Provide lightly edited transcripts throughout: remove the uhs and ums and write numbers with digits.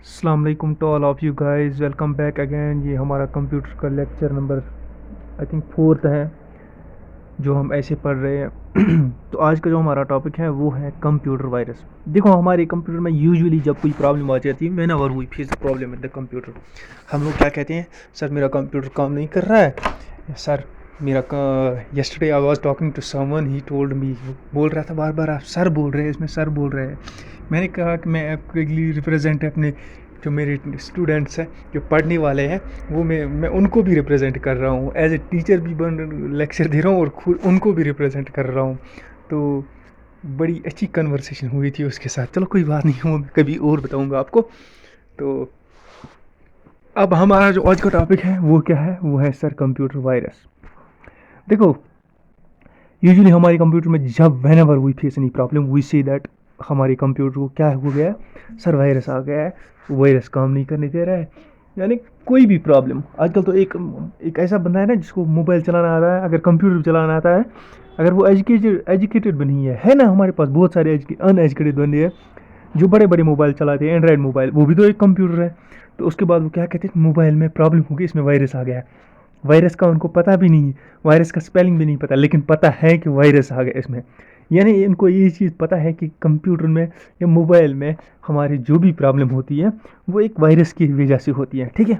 अस्सलाम वालेकुम to all of you guys, welcome back again. ये हमारा कंप्यूटर का lecture number I think fourth है जो हम ऐसे पढ़ रहे हैं। तो आज का जो हमारा टॉपिक है वो है कंप्यूटर वायरस। देखो, हमारे कंप्यूटर में यूजुअली जब कोई प्रॉब्लम आ जाती है, मैंने और we face problem with the computer, हम लोग क्या कहते हैं, सर मेरा कंप्यूटर काम नहीं कर रहा है, सर मेरा yesterday I was talking to someone, he told me, बोल रहा था बार बार आप सर बोल रहे हैं, इसमें सर बोल रहे हैं। मैंने कहा कि मैं आपके लिए रिप्रेजेंट अपने जो मेरे स्टूडेंट्स हैं जो पढ़ने वाले हैं वो मैं उनको भी रिप्रेजेंट कर रहा हूँ, एज ए टीचर भी बन लेक्चर दे रहा हूँ और खुद उनको भी रिप्रेजेंट कर रहा हूँ। तो बड़ी अच्छी कन्वर्सेशन हुई थी उसके साथ। चलो कोई बात नहीं, वो मैं कभी और बताऊँगा आपको। तो अब हमारा जो आज का टॉपिक है वो क्या है, वो है सर कंप्यूटर वायरस। देखो, यूजुअली हमारे कंप्यूटर में जब whenever we face any problem we see that हमारे कंप्यूटर को क्या हो गया है, सर वायरस आ गया है, वायरस काम नहीं करने दे रहा है। यानी कोई भी प्रॉब्लम, आजकल तो एक ऐसा बंदा है ना जिसको मोबाइल चलाना आता है, अगर कंप्यूटर चलाना आता है, अगर वो एजुकेटेड भी नहीं है ना, हमारे पास बहुत सारे अनएजुकेटेड बंदे हैं जो बड़े बड़े मोबाइल चलाते हैं, एंड्रॉयड मोबाइल, वो भी तो एक कंप्यूटर है। तो उसके बाद वो क्या कहते हैं, मोबाइल में प्रॉब्लम होगी, इसमें वायरस आ गया है। वायरस का उनको पता भी नहीं, वायरस का स्पेलिंग भी नहीं पता, लेकिन पता है कि वायरस आ गया इसमें। यानी इनको ये चीज़ पता है कि कंप्यूटर में या मोबाइल में हमारी जो भी प्रॉब्लम होती है वो एक वायरस की वजह से होती है। ठीक है,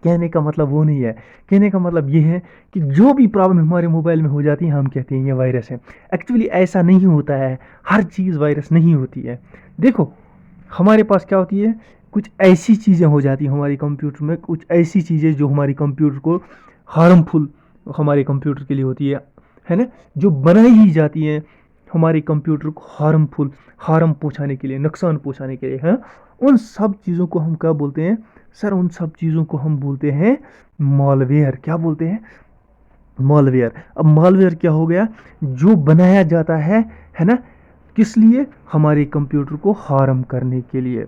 कहने का मतलब वो नहीं है, कहने का मतलब ये है कि जो भी प्रॉब्लम हमारे मोबाइल में हो जाती है हम कहते हैं ये वायरस है। एक्चुअली ऐसा नहीं होता है, हर चीज़ वायरस नहीं होती है। देखो, हमारे पास क्या होती है, कुछ ऐसी चीज़ें हो जाती हैं हमारे कंप्यूटर में, कुछ ऐसी चीज़ें जो हमारे कंप्यूटर को हार्मफुल हमारे कंप्यूटर के लिए होती है ना, जो बनाई ही जाती हैं हमारे कंप्यूटर को हार्म पहुंचाने के लिए, नुकसान पहुंचाने के लिए, हैं। उन सब चीज़ों को हम क्या बोलते हैं, सर उन सब चीज़ों को हम बोलते हैं मॉलवेयर। क्या बोलते हैं, मॉलवेयर। अब मॉलवेयर क्या हो गया, जो बनाया जाता है ना, किस लिए, हमारे कंप्यूटर को हार्म करने के लिए।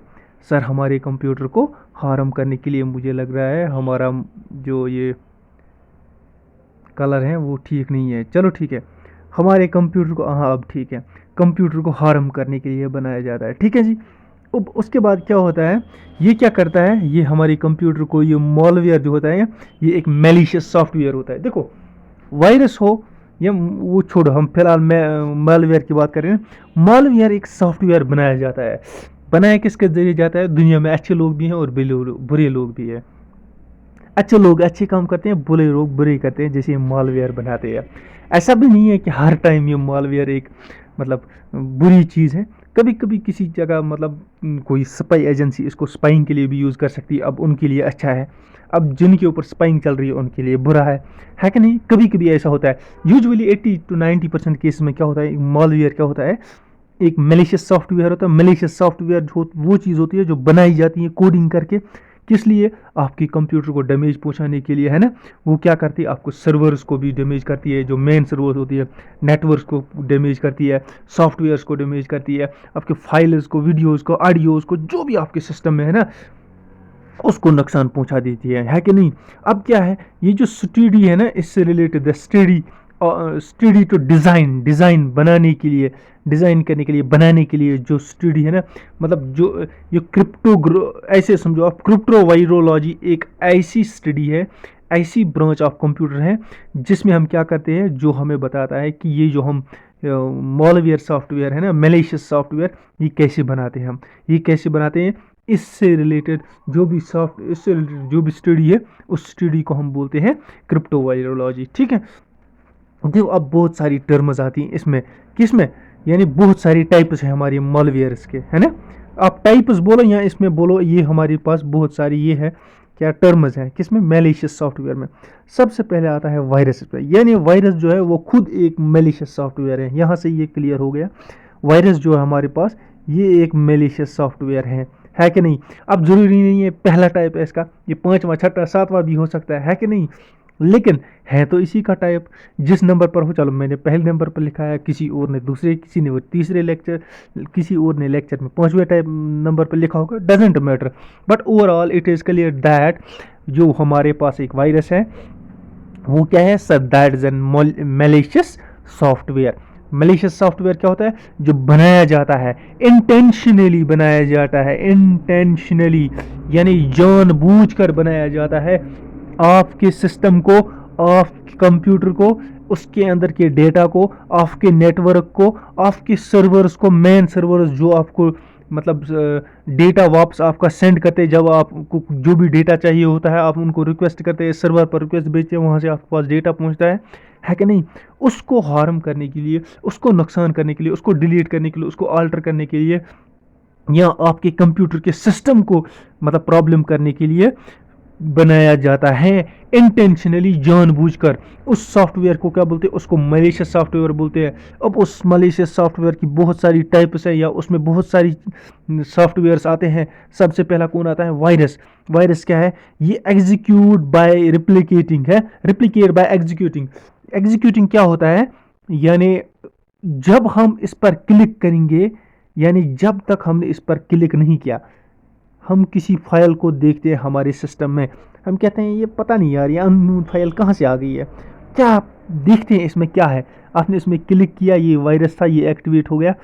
सर हमारे कंप्यूटर को हार्म करने के लिए, मुझे लग रहा है हमारा जो ये कलर है वो ठीक नहीं है। चलो ठीक है, हमारे कंप्यूटर को, हाँ अब ठीक है, कंप्यूटर को हार्म करने के लिए बनाया जाता है। ठीक है जी। अब उसके बाद क्या होता है, ये क्या करता है, ये हमारे कंप्यूटर को, ये मॉलवेयर जो होता है, ये एक मैलिशियस सॉफ्टवेयर होता है। देखो, वायरस हो या वो छोड़ो, हम फिलहाल मालवेयर की बात कर रहे हैं। मालवेयर एक सॉफ्टवेयर बनाया जाता है, बनाया किसके जरिए जाता है, दुनिया में अच्छे लोग भी हैं और बुरे लोग भी हैं। अच्छे लोग अच्छे काम करते हैं, बुरे लोग बुरे करते हैं, जैसे मालवेयर बनाते हैं। ऐसा भी नहीं है कि हर टाइम ये मालवेयर एक मतलब बुरी चीज़ है। कभी कभी किसी जगह मतलब कोई स्पाई एजेंसी इसको स्पाइंग के लिए भी यूज़ कर सकती है, अब उनके लिए अच्छा है। अब जिनके ऊपर स्पाइंग चल रही है उनके लिए बुरा है कि नहीं। कभी कभी ऐसा होता है। यूजुअली 80 to 90% केस में क्या होता है, मालवेयर क्या होता है, एक मेलिशियस सॉफ्टवेयर होता है। मेलिशियस सॉफ्टवेयर जो वो चीज़ होती है जो बनाई जाती है कोडिंग करके, किस लिए, आपके कंप्यूटर को डैमेज पहुंचाने के लिए, है ना। वो क्या करती है, आपको सर्वर्स को भी डैमेज करती है, जो मेन सर्वर्स होती है, नेटवर्क को डैमेज करती है, सॉफ्टवेयर्स को डैमेज करती है, आपके फाइल्स को, वीडियोज़ को, ऑडियोज़ को, जो भी आपके सिस्टम में है ना, उसको नुकसान पहुंचा देती है कि नहीं। अब क्या है, ये जो स्टडी है ना, इससे रिलेटेड स्टडी तो डिज़ाइन बनाने के लिए, डिज़ाइन करने के लिए, बनाने के लिए जो स्टडी है ना, मतलब जो ये ऐसे समझो आप, क्रिप्टोवायरोलॉजी एक ऐसी स्टडी है, ऐसी ब्रांच ऑफ कंप्यूटर है जिसमें हम क्या करते हैं, जो हमें बताता है कि ये जो हम मॉलवेयर सॉफ्टवेयर है ना, मैलिशियस सॉफ्टवेयर, ये कैसे बनाते हैं, हम ये कैसे बनाते हैं, इससे रिलेटेड इससे रिलेटेड जो भी स्टडी है, उस स्टडी को हम बोलते हैं क्रिप्टोवायरोलॉजी। ठीक है। देखो, अब बहुत सारी टर्म्स आती हैं इसमें, किसमें, यानी बहुत सारी टाइप्स हैं हमारी मॉलवेयर्स के, है ना। आप टाइप्स बोलो या इसमें बोलो, ये हमारे पास बहुत सारी ये है क्या टर्म्स हैं, किसमें, मैलिशियस सॉफ्टवेयर में। सबसे पहले आता है वायरस पे, यानी वायरस जो है वो खुद एक मैलिशियस सॉफ्टवेयर है। यहाँ से ये क्लियर हो गया, वायरस जो है हमारे पास ये एक मैलिशियस सॉफ्टवेयर है कि नहीं। अब ज़रूरी नहीं है पहला टाइप है इसका, ये पाँचवा, छठा, सातवां भी हो सकता है कि नहीं, लेकिन है तो इसी का टाइप जिस नंबर पर हो। चलो मैंने पहले नंबर पर लिखा है, किसी और ने दूसरे, किसी ने वो तीसरे लेक्चर, किसी और ने लेक्चर में पाँचवें टाइप नंबर पर लिखा होगा, doesn't matter. But overall it is clear that जो हमारे पास एक वायरस है वो क्या है, sir that is an malicious software. Malicious software क्या होता है? जो बनाया जाता है, इंटेंशनली बनाया जाता है, इंटेंशनली यानी जानबूझकर बनाया जाता है आपके सिस्टम को, आपके कंप्यूटर को, उसके अंदर के डेटा को, आपके नेटवर्क को, आपके सर्वर्स को, मेन सर्वर्स जो आपको मतलब डेटा वापस आपका सेंड करते हैं, जब आपको जो भी डेटा चाहिए होता है आप उनको रिक्वेस्ट करते हैं, सर्वर पर रिक्वेस्ट भेजते हैं, वहाँ से आपके पास डेटा पहुँचता है कि नहीं? उसको हार्म करने के लिए, उसको नुकसान करने के लिए, उसको डिलीट करने के लिए, उसको आल्टर करने के लिए, या आपके कंप्यूटर के सिस्टम को मतलब प्रॉब्लम करने के लिए बनाया जाता है इंटेंशनली, जानबूझकर। उस सॉफ्टवेयर को क्या बोलते हैं? उसको मलिशियस सॉफ्टवेयर बोलते हैं। अब उस मलिशियस सॉफ्टवेयर की बहुत सारी टाइप्स है, या उसमें बहुत सारी सॉफ्टवेयर्स आते हैं। सबसे पहला कौन आता है? वायरस। वायरस क्या है? ये एग्जीक्यूट बाय रिप्लिकेटिंग है, रिप्लिकेट बाय एग्जीक्यूटिंग। एग्जीक्यूटिंग क्या होता है? यानी जब हम इस पर क्लिक करेंगे, यानी जब तक हमने इस पर क्लिक नहीं किया, हम किसी फाइल को देखते हैं हमारे सिस्टम में, हम कहते हैं ये पता नहीं यार, ये अननोन फाइल कहाँ से आ गई है, क्या आप देखते हैं इसमें क्या है, आपने इसमें क्लिक किया, ये वायरस था, ये एक्टिवेट हो गया,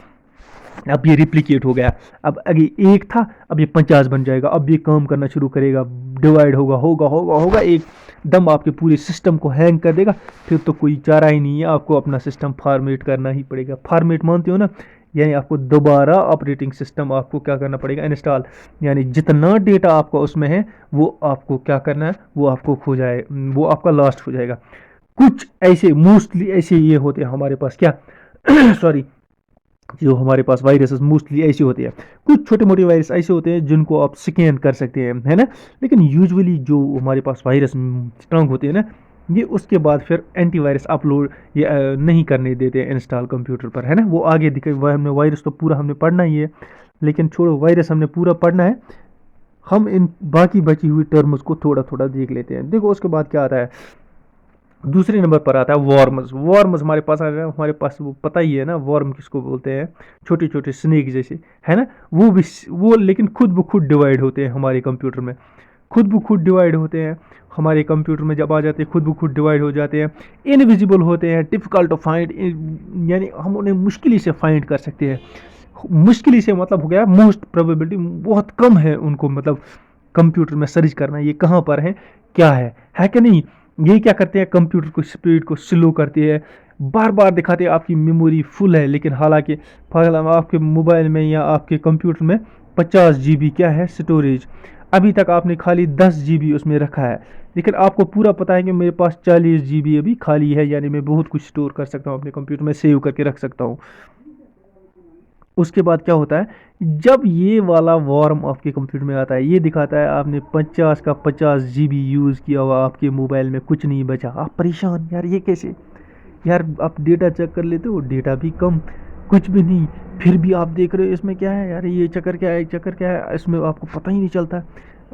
अब ये रिप्लिकेट हो गया, अब आगे एक था, अब ये 50 बन जाएगा, अब ये काम करना शुरू करेगा, डिवाइड होगा होगा होगा होगा, एक दम आपके पूरे सिस्टम को हैंग कर देगा। फिर तो कोई चारा ही नहीं है, आपको अपना सिस्टम फॉर्मेट करना ही पड़ेगा। फॉर्मेट मानते हो ना? यानी आपको दोबारा ऑपरेटिंग सिस्टम आपको क्या करना पड़ेगा? इंस्टॉल। यानी जितना डेटा आपका उसमें है वो आपको क्या करना है? वो आपको खो जाए, वो आपका लॉस्ट हो जाएगा। कुछ ऐसे मोस्टली ऐसे ये होते हैं हमारे पास, क्या सॉरी, जो हमारे पास वायरसेस मोस्टली ऐसे होते हैं। कुछ छोटे मोटे वायरस ऐसे होते हैं जिनको आप स्कैन कर सकते हैं, है ना? लेकिन यूजुअली जो हमारे पास वायरस स्ट्रांग होते हैं ना, ये उसके बाद फिर एंटीवायरस अपलोड ये नहीं करने देते हैं इंस्टॉल कंप्यूटर पर, है ना? वो आगे दिखे, वह हमने वायरस तो पूरा हमने पढ़ना ही है, लेकिन छोड़ो, वायरस हमने पूरा पढ़ना है, हम इन बाकी बची हुई टर्म्स को थोड़ा थोड़ा देख लेते हैं। देखो उसके बाद क्या आता है, दूसरे नंबर पर आता है वॉर्म्स। वॉर्म्स हमारे पास आ गया, हमारे पास वो पता ही है ना वॉर्म किसको बोलते हैं, छोटे छोटे स्नेक जैसे, है ना? वो भी वो लेकिन खुद ब खुद डिवाइड होते हैं हमारे कंप्यूटर में, खुद ब खुद डिवाइड होते हैं हमारे कंप्यूटर में, जब आ जाते हैं खुद ब खुद डिवाइड हो जाते हैं, इनविजिबल होते हैं, डिफ़िकल्ट टू फाइंड, यानी हम उन्हें मुश्किल से फाइंड कर सकते हैं। मुश्किल से मतलब हो गया मोस्ट प्रोबेबिलिटी, बहुत कम है उनको मतलब कंप्यूटर में सर्च करना ये कहाँ पर क्या है कि नहीं? ये क्या करते हैं? कंप्यूटर को स्पीड को स्लो करते हैं, बार बार दिखाते हैं आपकी मेमोरी फुल है, लेकिन हालांकि आपके मोबाइल में या आपके कंप्यूटर में 50 GB क्या है स्टोरेज, अभी तक आपने खाली 10 GB उसमें रखा है, लेकिन आपको पूरा पता है कि मेरे पास 40 GB अभी खाली है, यानी मैं बहुत कुछ स्टोर कर सकता हूँ अपने कंप्यूटर में, सेव करके रख सकता हूँ। उसके बाद क्या होता है, जब ये वाला वॉर्म आपके कंप्यूटर में आता है, ये दिखाता है आपने 50 का 50 GB यूज़ किया हुआ, आपके मोबाइल में कुछ नहीं बचा, आप परेशान, यार ये कैसे, यार आप डेटा चेक कर लेते हो, डेटा भी कम, कुछ भी नहीं, फिर भी आप देख रहे हो इसमें क्या है, यार ये चक्कर क्या है, चक्कर क्या है, इसमें आपको पता ही नहीं चलता,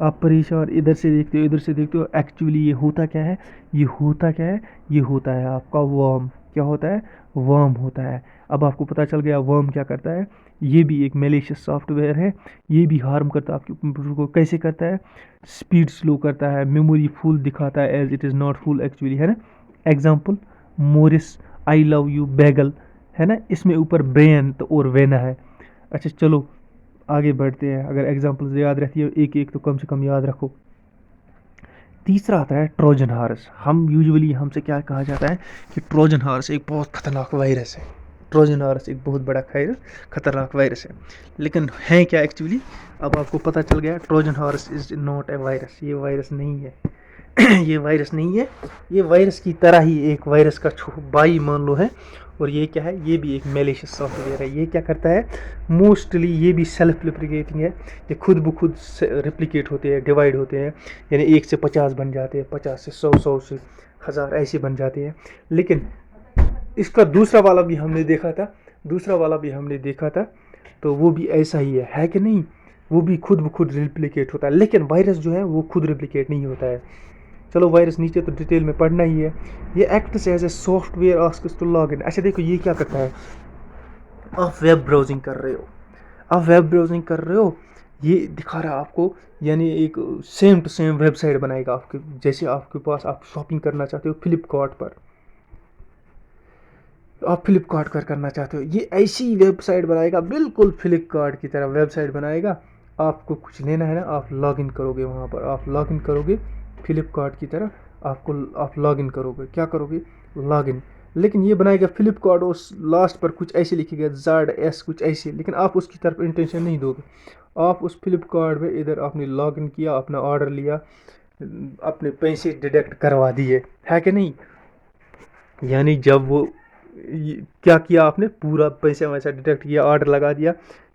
आप परेशान, इधर से देखते हो इधर से देखते हो, एक्चुअली ये होता क्या है, ये होता क्या है, ये होता है आपका वर्म। क्या होता है? वर्म होता है। अब आपको पता चल गया वर्म क्या करता है, ये भी एक मैलिशियस सॉफ्टवेयर है, ये भी हार्म करता है आपके कंप्यूटर को। कैसे करता है? स्पीड स्लो करता है, मेमोरी फुल दिखाता है as it is not full actually, है ना? Example Morris, I love you, Bagle, है ना? इसमें ऊपर ब्रेन तो और वेना है। अच्छा चलो आगे बढ़ते हैं, अगर एग्जाम्पल्स याद रहती है एक एक तो कम से कम याद रखो। तीसरा आता है ट्रोजन हार्स। हम यूजुअली हमसे क्या कहा जाता है कि ट्रोजन हार्स एक बहुत खतरनाक वायरस है, ट्रोजन हार्स एक बहुत बड़ा खतरनाक वायरस है, लेकिन है क्या एक्चुअली? अब आपको पता चल गया Trojan horse is not a virus, ये वायरस नहीं है ये वायरस नहीं है, ये वायरस की तरह ही एक वायरस का भाई मान लो है, और ये क्या है? ये भी एक मैलिशियस सॉफ्टवेयर है। ये क्या करता है? मोस्टली ये भी सेल्फ रिप्लिकेटिंग है, ये खुद ब खुद रिप्लिकेट होते हैं, डिवाइड होते हैं, यानी 1 से 50 बन जाते हैं, 50 से 100, 100 से 1000 ऐसे बन जाते हैं। लेकिन इसका दूसरा वाला भी हमने देखा था, दूसरा वाला भी हमने देखा था, तो वो भी ऐसा ही है कि नहीं? वो भी खुद ब खुद रिप्लिकेट होता है, लेकिन वायरस जो है वो खुद रिप्लिकेट नहीं होता है। चलो वायरस नीचे तो डिटेल में पढ़ना ही है। ये acts as a software asks to log in. अच्छा देखो ये क्या करता है, आप वेब ब्राउजिंग कर रहे हो, आप वेब ब्राउजिंग कर रहे हो, ये दिखा रहा है आपको, यानी एक सेम टू सेम वेबसाइट बनाएगा आपके, जैसे आपके पास आप शॉपिंग करना चाहते हो फ्लिपकार्ट पर, आप फ्लिपकार्ट कर करना चाहते हो, ये ऐसी वेबसाइट बनाएगा, बिल्कुल फ्लिपकार्ट की तरह वेबसाइट बनाएगा। आपको कुछ लेना है ना, आप लॉगिन करोगे वहाँ पर, आप लॉगिन करोगे फ्लिपकार्ट की तरह, आप लॉगिन करोगे, क्या करोगे, लॉगिन। लेकिन ये बनाएगा फ्लिपकार्ट, उस लास्ट पर कुछ ऐसे लिखेगा ZS कुछ ऐसे, लेकिन आप उसकी तरफ इंटेंशन नहीं दोगे। आप उस फ्लिपकार्ट में इधर आपने लॉगिन किया, अपना ऑर्डर लिया, अपने पैसे डिडक्ट करवा दिए, है कि नहीं। यानी जब वो क्या किया आपने, पूरा पैसा वैसा डिडक्ट किया, ऑर्डर लगा दिया,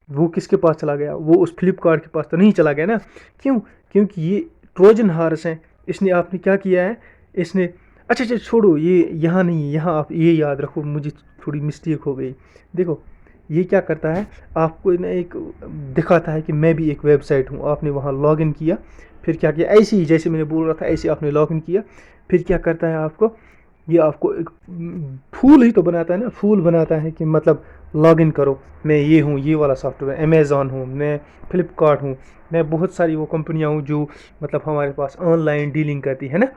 वो किसके पास चला गया, वो उस फ्लिपकार्ट के पास तो नहीं चला गया ना। क्यों, क्योंकि ये ट्रोजन हार्स हैं। इसने आपने क्या किया है, इसने, अच्छा अच्छा छोड़ो ये, यहाँ नहीं, यहाँ आप ये याद रखो, मुझे थोड़ी मिस्टेक हो गई। देखो ये क्या करता है, आपको ना एक दिखाता है कि मैं भी एक वेबसाइट हूँ, आपने वहाँ लॉगिन किया, फिर क्या किया, ऐसे ही जैसे मैंने बोल रहा था ऐसे आपने लॉगिन किया, फिर क्या करता है आपको, ये आपको एक फूल ही तो बनाता है ना, फूल बनाता है कि मतलब लॉगिन करो, मैं ये हूँ, ये वाला सॉफ्टवेयर, अमेज़ॉन हूँ, मैं फ्लिपकार्ट हूँ, मैं बहुत सारी वो कंपनियाँ हूँ जो मतलब हमारे पास ऑनलाइन डीलिंग करती है ना।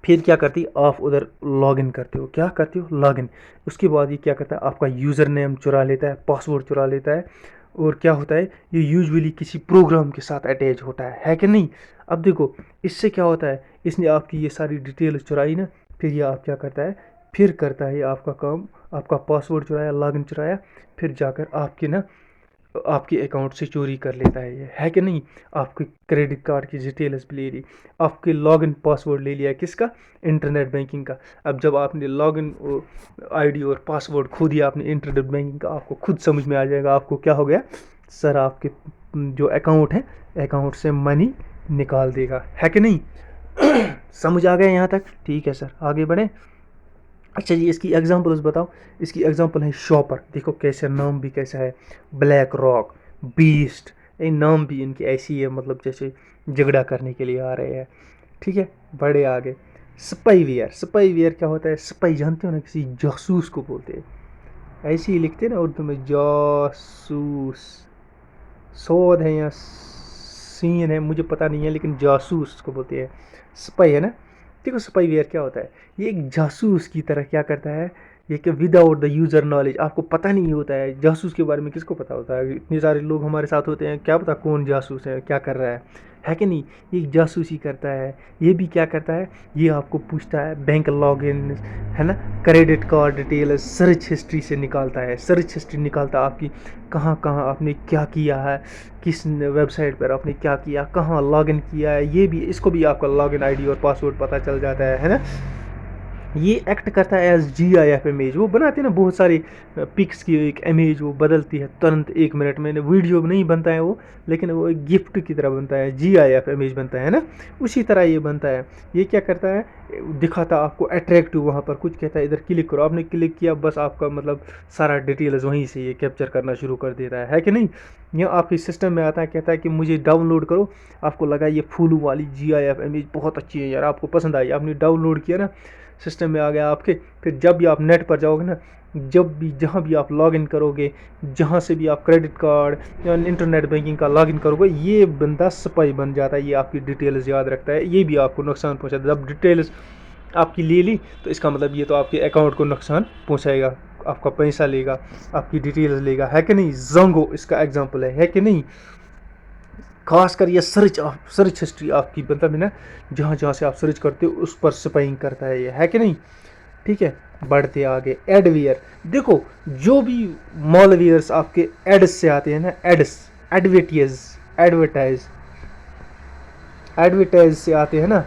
फिर क्या करती है, आप उधर लॉगिन करते हो, क्या करते हो, लॉगिन। उसके बाद ये क्या करता है, आपका यूज़र नेम चुरा लेता है, पासवर्ड चुरा लेता है, और क्या होता है, ये यूजुअली किसी प्रोग्राम के साथ अटैच होता है कि नहीं। अब देखो इससे क्या होता है, इसने आपकी ये सारी डिटेल चुराई ना, फिर ये आप क्या करता है, फिर करता है ये आपका काम, आपका पासवर्ड चुराया, लॉगिन चुराया, फिर जाकर आपके ना, आपके अकाउंट से चोरी कर लेता है ये, है कि नहीं। आपके क्रेडिट कार्ड की डिटेल्स भी ले ली, आपके लॉगिन पासवर्ड ले लिया, किसका, इंटरनेट बैंकिंग का। अब जब आपने लॉगिन आईडी और पासवर्ड खो दिया आपने इंटरनेट बैंकिंग का, आपको खुद समझ में आ जाएगा आपको क्या हो गया, सर आपके जो अकाउंट है, अकाउंट से मनी निकाल देगा, है कि नहीं। समझ आ गया यहाँ तक, ठीक है सर, आगे बढ़े। अच्छा जी, इसकी एग्जांपल्स बताओ। इसकी एग्जांपल है शॉपर, देखो कैसे नाम भी कैसा है, ब्लैक रॉक, बीस्ट, ये नाम भी इनकी ऐसी है, मतलब जैसे झगड़ा करने के लिए आ रहे हैं, ठीक है। बड़े आगे, स्पाईवेयर, स्पाईवेयर क्या होता है, स्पाई जानते हो ना, किसी जासूस को बोलते हैं, ऐसे ही लिखते हैं ना उर्दू में, जासूस, सौद है या सीन है मुझे पता नहीं है, लेकिन जासूस को बोलते हैं, स्पाई है ना। देखो स्पाईवेयर क्या होता है, ये एक जासूस की तरह क्या करता है, ये कि विदाउट द यूज़र नॉलेज, आपको पता नहीं होता है जासूस के बारे में, किसको पता होता है, इतने सारे लोग हमारे साथ होते हैं, क्या पता कौन जासूस है, क्या कर रहा है कि नहीं। ये जासूसी करता है, ये भी क्या करता है, ये आपको पूछता है बैंक लॉगिन, है ना, credit card detail, search history से निकालता है, सर्च हिस्ट्री निकालता है आपकी, कहाँ कहाँ आपने क्या किया है, किस वेबसाइट पर आपने क्या किया, कहाँ लॉगिन किया है, ये भी, इसको भी आपका लॉगिन आईडी और पासवर्ड पता चल जाता है ना। ये एक्ट करता है एज GIF इमेज, वो बनाते हैं ना बहुत सारी पिक्स की एक इमेज, वो बदलती है तुरंत 1 मिनट में, वीडियो नहीं बनता है वो, लेकिन वो एक गिफ्ट की तरह बनता है, GIF इमेज बनता है ना, उसी तरह ये बनता है। ये क्या करता है, दिखाता आपको अट्रैक्टिव, वहाँ पर कुछ कहता है इधर क्लिक करो, आपने क्लिक किया, बस आपका मतलब सारा डिटेल्स वहीं से ये कैप्चर करना शुरू कर देता है कि नहीं। यह आपके सिस्टम में आता है, कहता है कि मुझे डाउनलोड करो, आपको लगा ये फूलू वाली GIF इमेज बहुत अच्छी है यार, आपको पसंद आई, आपने डाउनलोड किया ना, सिस्टम में आ गया आपके। फिर जब भी आप नेट पर जाओगे ना, जब भी जहाँ भी आप लॉगिन करोगे, जहाँ से भी आप क्रेडिट कार्ड या इंटरनेट बैंकिंग का लॉगिन करोगे, ये बंदा स्पाई बन जाता है, ये आपकी डिटेल्स याद रखता है, ये भी आपको नुकसान पहुँचाता है। जब डिटेल्स आपकी ले ली तो इसका मतलब ये तो आपके अकाउंट को नुकसान पहुँचाएगा, आपका पैसा लेगा, आपकी डिटेल्स लेगा, है कि नहीं। जोंगो इसका एग्जाम्पल है कि नहीं। खासकर ये सर्च हिस्ट्री आपकी, मतलब है ना, जहाँ जहाँ से आप सर्च करते हो उस पर स्पाइंग करता है ये, है कि नहीं, ठीक है। बढ़ते आगे, एडवेयर, देखो जो भी मॉलवेयर्स आपके एड्स से आते हैं ना, एड्स, एडवर्टाइज, एडवर्टाइज, एडवर्टाइज से आते हैं ना,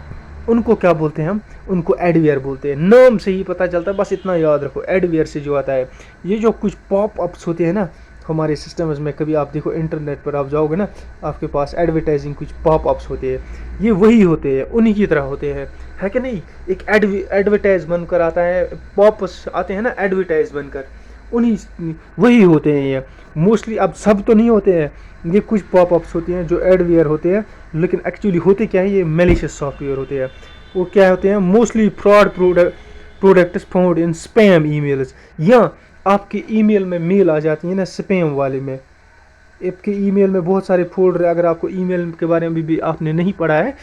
उनको क्या बोलते हैं हम, उनको एडवेयर बोलते हैं, नाम से ही पता चलता है, बस इतना याद रखो, एडवेयर से जो आता है, ये जो कुछ पॉप अप्स होते हैं ना हमारे सिस्टम्स में, कभी आप देखो इंटरनेट पर आप जाओगे ना, आपके पास एडवर्टाइजिंग कुछ पॉप अप्स होते हैं, ये वही होते हैं, उन्हीं की तरह होते हैं, है कि नहीं। एक एडवर्टाइज बनकर आता है, पॉप्स आते हैं ना एडवर्टाइज बनकर, उन्हीं वही होते हैं ये मोस्टली। अब सब तो नहीं होते हैं, ये कुछ पॉप अप्स होते हैं जो एडवेयर होते हैं, लेकिन एक्चुअली होते क्या है, ये मेलिशियस सॉफ्टवेयर होते हैं। वो क्या होते हैं, mostly fraud products found in spam emails, या आपके ईमेल में मेल आ जाती है ना स्पैम वाले में, आपके ईमेल में बहुत सारे फोल्डर, अगर आपको ईमेल के बारे में भी आपने नहीं पढ़ा है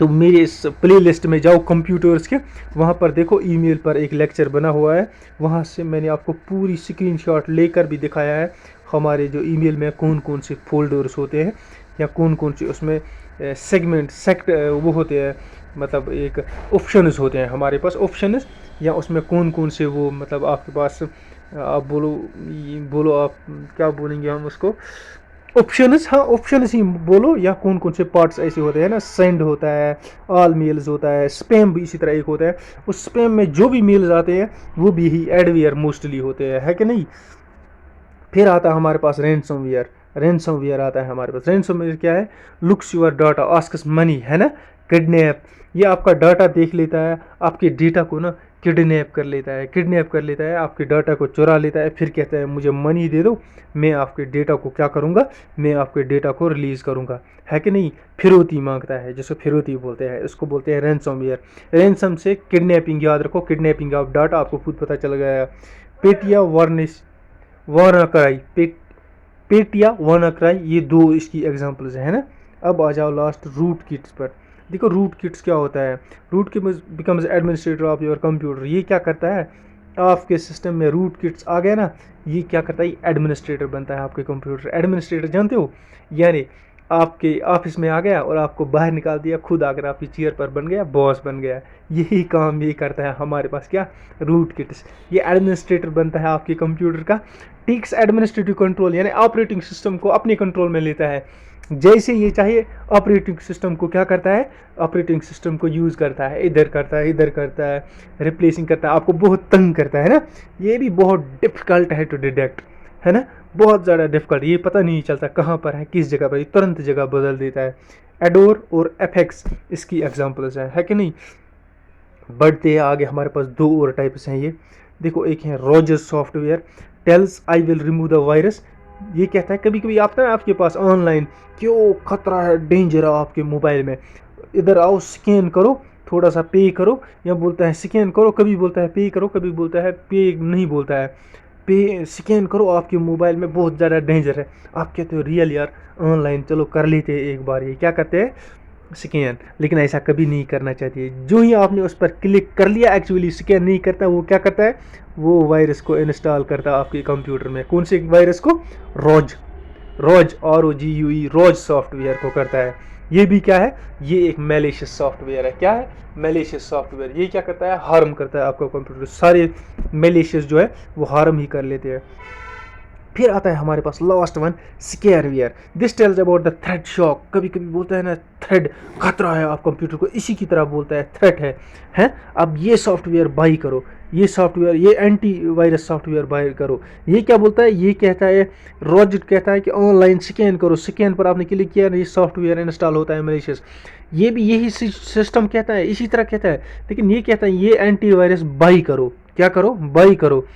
तो मेरे इस प्लेलिस्ट में जाओ कंप्यूटर्स के, वहाँ पर देखो ईमेल पर एक लेक्चर बना हुआ है, वहाँ से मैंने आपको पूरी स्क्रीनशॉट लेकर भी दिखाया है हमारे जो ईमेल में कौन कौन से फोल्डर्स होते हैं या कौन कौन से उसमें सेगमेंट सेक्ट वो होते हैं, मतलब एक ऑप्शंस होते हैं हमारे पास ऑप्शंस, या उसमें कौन कौन से वो मतलब आपके पास आप बोलो बोलो आप क्या बोलेंगे हम उसको, ऑप्शंस, हाँ ऑप्शंस ही बोलो, या कौन कौन से पार्ट्स ऐसे होते हैं ना, सेंड होता है, ऑल मेल्स होता है, स्पैम भी इसी तरह एक होता है, उस स्पैम में जो भी मेल्स आते हैं वो भी ही एडवेयर मोस्टली होते हैं, है कि नहीं। फिर आता है हमारे पास रैंसमवेयर, रैंसमवेयर आता है हमारे पास। रैंसमवेयर क्या है, looks your data asks money, है ना, किडनैप, ये आपका डाटा देख लेता है, आपके डेटा को ना किडनैप कर लेता है, किडनैप कर लेता है, आपके डाटा को चुरा लेता है, फिर कहता है मुझे मनी दे दो, मैं आपके डेटा को क्या करूँगा, मैं आपके डेटा को रिलीज़ करूँगा, है कि नहीं। फिरौती मांगता है, जिसको फिरौती बोलते हैं, इसको बोलते हैं रैंसमवेयर। रैंसम से किडनैपिंग, याद रखो किडनैपिंग ऑफ डाटा, आपको खुद पता चल गया। पेटिया वार्निश वानाक्राई, पेटिया वानाक्राई, ये दो इसकी एग्जांपल्स हैं ना। अब आ जाओ लास्ट रूट किट्स पर। देखो रूट किट्स क्या होता है, root kit becomes administrator of your computer. ये क्या करता है, आपके सिस्टम में रूट किट्स आ गया ना, ये क्या करता है, एडमिनिस्ट्रेटर बनता है आपके कंप्यूटर। एडमिनिस्ट्रेटर जानते हो, यानी आपके ऑफिस में आ गया और आपको बाहर निकाल दिया, खुद आकर आपकी चेयर पर बन गया, बॉस बन गया। यही काम ये करता है हमारे पास क्या, रूट किट्स। ये एडमिनिस्ट्रेटर बनता है आपके कंप्यूटर का, टेक्स एडमिनिस्ट्रेटिव कंट्रोल, यानी ऑपरेटिंग सिस्टम को अपने कंट्रोल में लेता है, जैसे ये चाहिए ऑपरेटिंग सिस्टम को क्या करता है, ऑपरेटिंग सिस्टम को यूज़ करता है, इधर करता है, इधर करता है, रिप्लेसिंग करता है, आपको बहुत तंग करता है ना। ये भी बहुत डिफ़िकल्ट है टू डिटेक्ट, है ना, बहुत ज़्यादा डिफ़िकल्ट, ये पता नहीं चलता कहाँ पर है, किस जगह पर, ये तुरंत जगह बदल देता है। एडोर और एफेक्स इसकी एग्जांपल्स हैं, है कि नहीं। बढ़ते आगे हमारे पास दो और टाइप्स हैं ये, देखो एक है Rogers software, tells I will remove the virus. ये कहता है कभी कभी आता है आपके पास ऑनलाइन, क्यों खतरा है, डेंजर है आपके मोबाइल में, इधर आओ स्कैन करो, थोड़ा सा पे करो, या बोलता है स्कैन करो, कभी बोलता है पे करो, कभी बोलता है पे नहीं बोलता है, पे स्कैन करो, आपके मोबाइल में बहुत ज़्यादा डेंजर है। आप कहते हो रियल यार, ऑनलाइन चलो कर लेते हैं एक बार, ये क्या करते हैं स्कैन, लेकिन ऐसा कभी नहीं करना चाहिए। जो ही आपने उस पर क्लिक कर लिया, एक्चुअली स्कैन नहीं करता, वो क्या करता है, वो वायरस को इंस्टॉल करता है आपके कंप्यूटर में। कौन से वायरस को, रोज, रोज ROGUE, रोज सॉफ्टवेयर को करता है। ये भी क्या है, ये एक मैलिशियस सॉफ्टवेयर है। क्या है, मैलिशियस सॉफ्टवेयर। ये क्या करता है, हार्म करता है आपका कंप्यूटर। सारे मैलिशियस जो है वो हार्म ही कर लेते हैं। फिर आता है हमारे पास last one, scareware. This tells about the thread shock. कभी कभी बोलता है ना थ्रेड, खतरा है आप कंप्यूटर को, इसी की तरह बोलता है थ्रेट है, हैं। अब ये सॉफ्टवेयर बाई करो, ये सॉफ्टवेयर, ये एंटी वायरस सॉफ्टवेयर बाई करो। ये क्या बोलता है, ये कहता है, रॉजिट कहता है कि ऑनलाइन स्कैन करो, स्कैन पर आपने क्लिक किया, ये सॉफ्टवेयर इंस्टॉल होता है मैलिशियस। ये भी यही सिस्टम कहता है, इसी तरह कहता है, लेकिन ये कहता है ये एंटी वायरस बाई करो, क्या करो, बाई करो।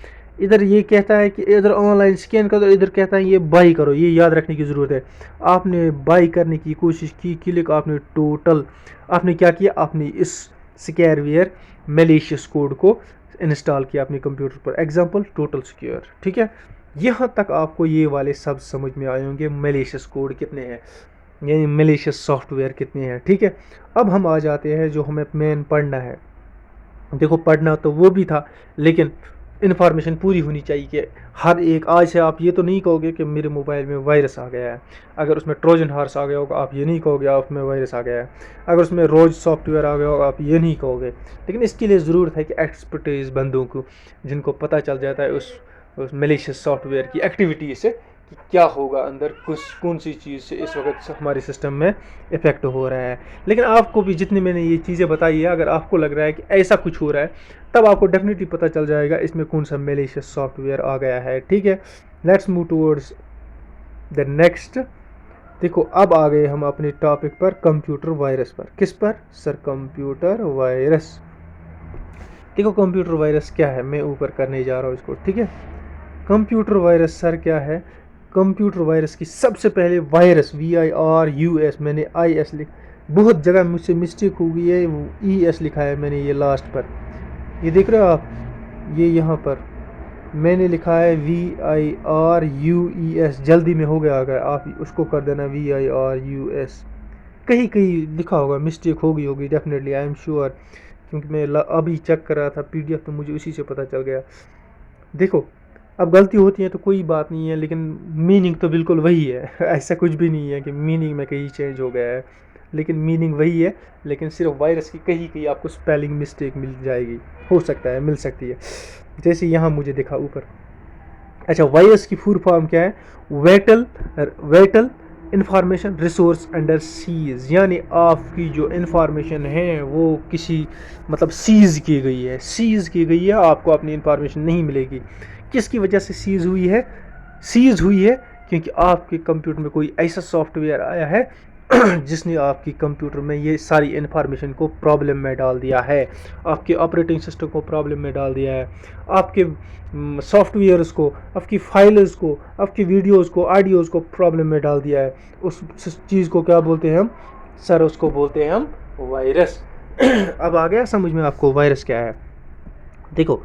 इधर ये कहता है कि इधर ऑनलाइन स्कैन करो, इधर कहता है ये बाई करो। ये याद रखने की ज़रूरत है। आपने बाई करने की कोशिश की, क्लिक आपने टोटल, आपने क्या किया, आपने इस स्कैरवेयर मैलिशियस कोड को इंस्टॉल किया अपने कंप्यूटर पर। एग्जांपल टोटल सिक्योर, ठीक है। यहाँ तक आपको ये वाले सब समझ में आए होंगे, मैलिशियस कोड कितने हैं, यानी मैलिशियस सॉफ्टवेयर कितने हैं, ठीक है। अब हम आ जाते हैं जो हमें मेन पढ़ना है। देखो पढ़ना तो वो भी था, लेकिन इन्फॉर्मेशन पूरी होनी चाहिए कि हर एक, आज से आप ये तो नहीं कहोगे कि मेरे मोबाइल में वायरस आ गया है। अगर उसमें ट्रोजन हॉर्स आ गया होगा आप ये नहीं कहोगे आप में वायरस आ गया है। अगर उसमें रोज सॉफ्टवेयर आ गया होगा आप ये नहीं कहोगे। लेकिन इसके लिए ज़रूरत है कि एक्सपर्टीज़ बंदों को, जिनको पता चल जाता है उस मैलिशियस सॉफ्टवेयर की एक्टिविटी से कि क्या होगा अंदर, कुछ कौन सी चीज़ से इस वक्त हमारे सिस्टम में इफ़ेक्ट हो रहा है। लेकिन आपको भी जितनी मैंने ये चीज़ें बताई है, अगर आपको लग रहा है कि ऐसा कुछ हो रहा है, तब आपको डेफिनेटली पता चल जाएगा इसमें कौन सा मैलिशियस सॉफ्टवेयर आ गया है, ठीक है। Let's move towards the next. देखो अब आ गए हम अपने टॉपिक पर, कंप्यूटर वायरस पर। किस पर सर, कंप्यूटर वायरस। देखो कंप्यूटर वायरस क्या है, मैं ऊपर करने जा रहा हूँ इसको, ठीक है। कंप्यूटर वायरस सर क्या है, कंप्यूटर वायरस की सबसे पहले वायरस, VIRUS, मैंने IS लिख, बहुत जगह मुझसे मिस्टेक हो गई है, ES लिखा है मैंने ये लास्ट पर, ये देख रहे हो आप, ये यहाँ पर मैंने लिखा है VIRUS, जल्दी में हो गया, अगर आप उसको कर देना VIRUS, कहीं कहीं लिखा होगा, मिस्टेक होगी डेफिनेटली, आई एम श्योर, क्योंकि मैं अभी चेक कर रहा था पीडीएफ, तो मुझे उसी से पता चल गया। देखो, अब गलती होती है तो कोई बात नहीं है, लेकिन मीनिंग तो बिल्कुल वही है ऐसा कुछ भी नहीं है कि मीनिंग में कहीं चेंज हो गया है, लेकिन मीनिंग वही है, लेकिन सिर्फ वायरस की कहीं कहीं आपको स्पेलिंग मिस्टेक मिल जाएगी, हो सकता है, मिल सकती है, जैसे यहाँ मुझे दिखा ऊपर। अच्छा, वायरस की फुल फॉर्म क्या है? Vital information resource under seize, यानी आपकी जो इंफॉर्मेशन है वो किसी मतलब सीज की गई है, आपको अपनी इंफॉर्मेशन नहीं मिलेगी। किसकी वजह से सीज हुई है क्योंकि आपके कंप्यूटर में कोई ऐसा सॉफ्टवेयर आया है जिसने आपकी कंप्यूटर में ये सारी इन्फॉर्मेशन को प्रॉब्लम में डाल दिया है, आपके ऑपरेटिंग सिस्टम को प्रॉब्लम में डाल दिया है, आपके सॉफ्टवेयर्स को, आपकी फाइल्स को, आपकी वीडियोस को, ऑडियोज़ को प्रॉब्लम में डाल दिया है। उस चीज़ को क्या बोलते हैं हम सर? उसको बोलते हैं हम वायरस। अब आ गया समझ में आपको वायरस क्या है? देखो,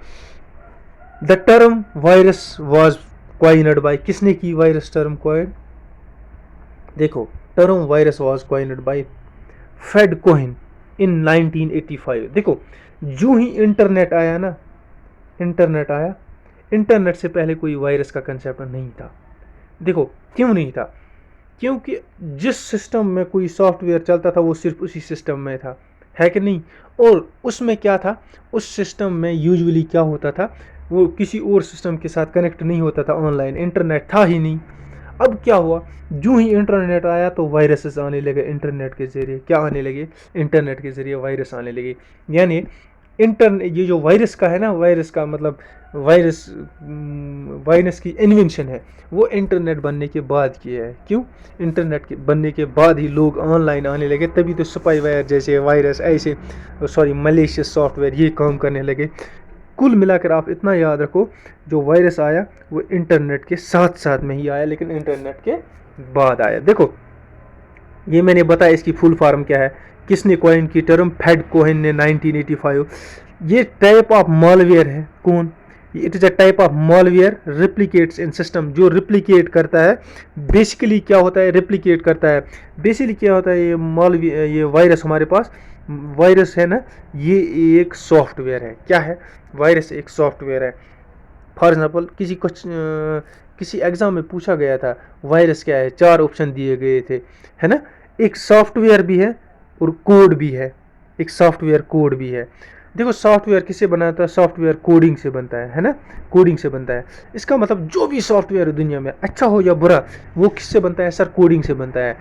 the term virus was coined by, किसने की वायरस टर्म क्वाइन? देखो, term virus was coined by Fred Cohen in 1985। देखो, जो ही इंटरनेट आया ना, इंटरनेट से पहले कोई वायरस का कंसेप्ट नहीं था। देखो, क्यों नहीं था? क्योंकि जिस सिस्टम में कोई सॉफ्टवेयर चलता था वो सिर्फ उसी सिस्टम में था, है कि नहीं? और उसमें क्या था, उस सिस्टम में यूजुअली क्या होता था, वो किसी और सिस्टम के साथ कनेक्ट नहीं होता था, ऑनलाइन इंटरनेट था ही नहीं। अब क्या हुआ, जो ही इंटरनेट आया तो वायरसेस आने लगे इंटरनेट के ज़रिए। क्या आने लगे? इंटरनेट के ज़रिए वायरस आने लगे। यानी ये जो वायरस का है ना, वायरस का मतलब वायरस की इन्वेंशन है वो इंटरनेट बनने के बाद की है। क्यों? इंटरनेट के बनने के बाद ही लोग ऑनलाइन आने लगे, तभी तो स्पाईवेयर जैसे वायरस, ऐसे मलेशियस सॉफ्टवेयर ये काम करने लगे। कुल मिलाकर आप इतना याद रखो, जो वायरस आया वो इंटरनेट के साथ साथ में ही आया, लेकिन इंटरनेट के बाद आया। देखो, ये मैंने बताया इसकी फुल फॉर्म क्या है, किसने कॉइन की टर्म? फ्रेड कोहेन ने 1985। ये टाइप ऑफ मॉलवेयर है। कौन? It is a type of malware replicates in system, जो रिप्लिकेट करता है। बेसिकली क्या होता है? रिप्लिकेट करता है। बेसिकली क्या होता है? ये वायरस हमारे पास वायरस है ना, ये एक सॉफ्टवेयर है। क्या है? वायरस एक सॉफ्टवेयर है। फॉर एग्जाम्पल, किसी एग्ज़ाम में पूछा गया था वायरस क्या है, 4 ऑप्शन दिए गए थे, है ना? एक सॉफ्टवेयर भी है और कोड भी है, एक सॉफ्टवेयर कोड भी है। देखो, सॉफ्टवेयर किससे बनाता है? सॉफ्टवेयर कोडिंग से बनता है ना? कोडिंग से बनता है। इसका मतलब जो भी सॉफ्टवेयर है दुनिया में, अच्छा हो या बुरा, वो किससे बनता है? सर, कोडिंग से बनता है।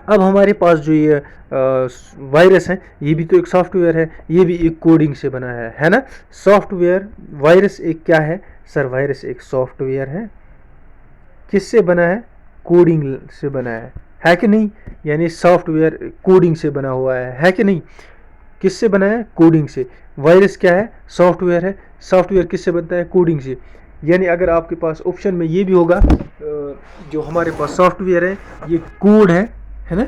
अब हमारे पास जो ये वायरस है, ये भी तो एक सॉफ्टवेयर है, ये भी एक कोडिंग से बना है ना? सॉफ्टवेयर, वायरस एक क्या है? सर, वायरस एक सॉफ्टवेयर है। किससे बना है? कोडिंग से बना है कि नहीं? यानी सॉफ्टवेयर कोडिंग से बना हुआ है कि नहीं? किससे बना है? कोडिंग से। वायरस क्या है? सॉफ्टवेयर है। सॉफ्टवेयर किससे बनता है? कोडिंग से। यानी अगर आपके पास ऑप्शन में ये भी होगा, जो हमारे पास सॉफ्टवेयर है ये कोड है ना?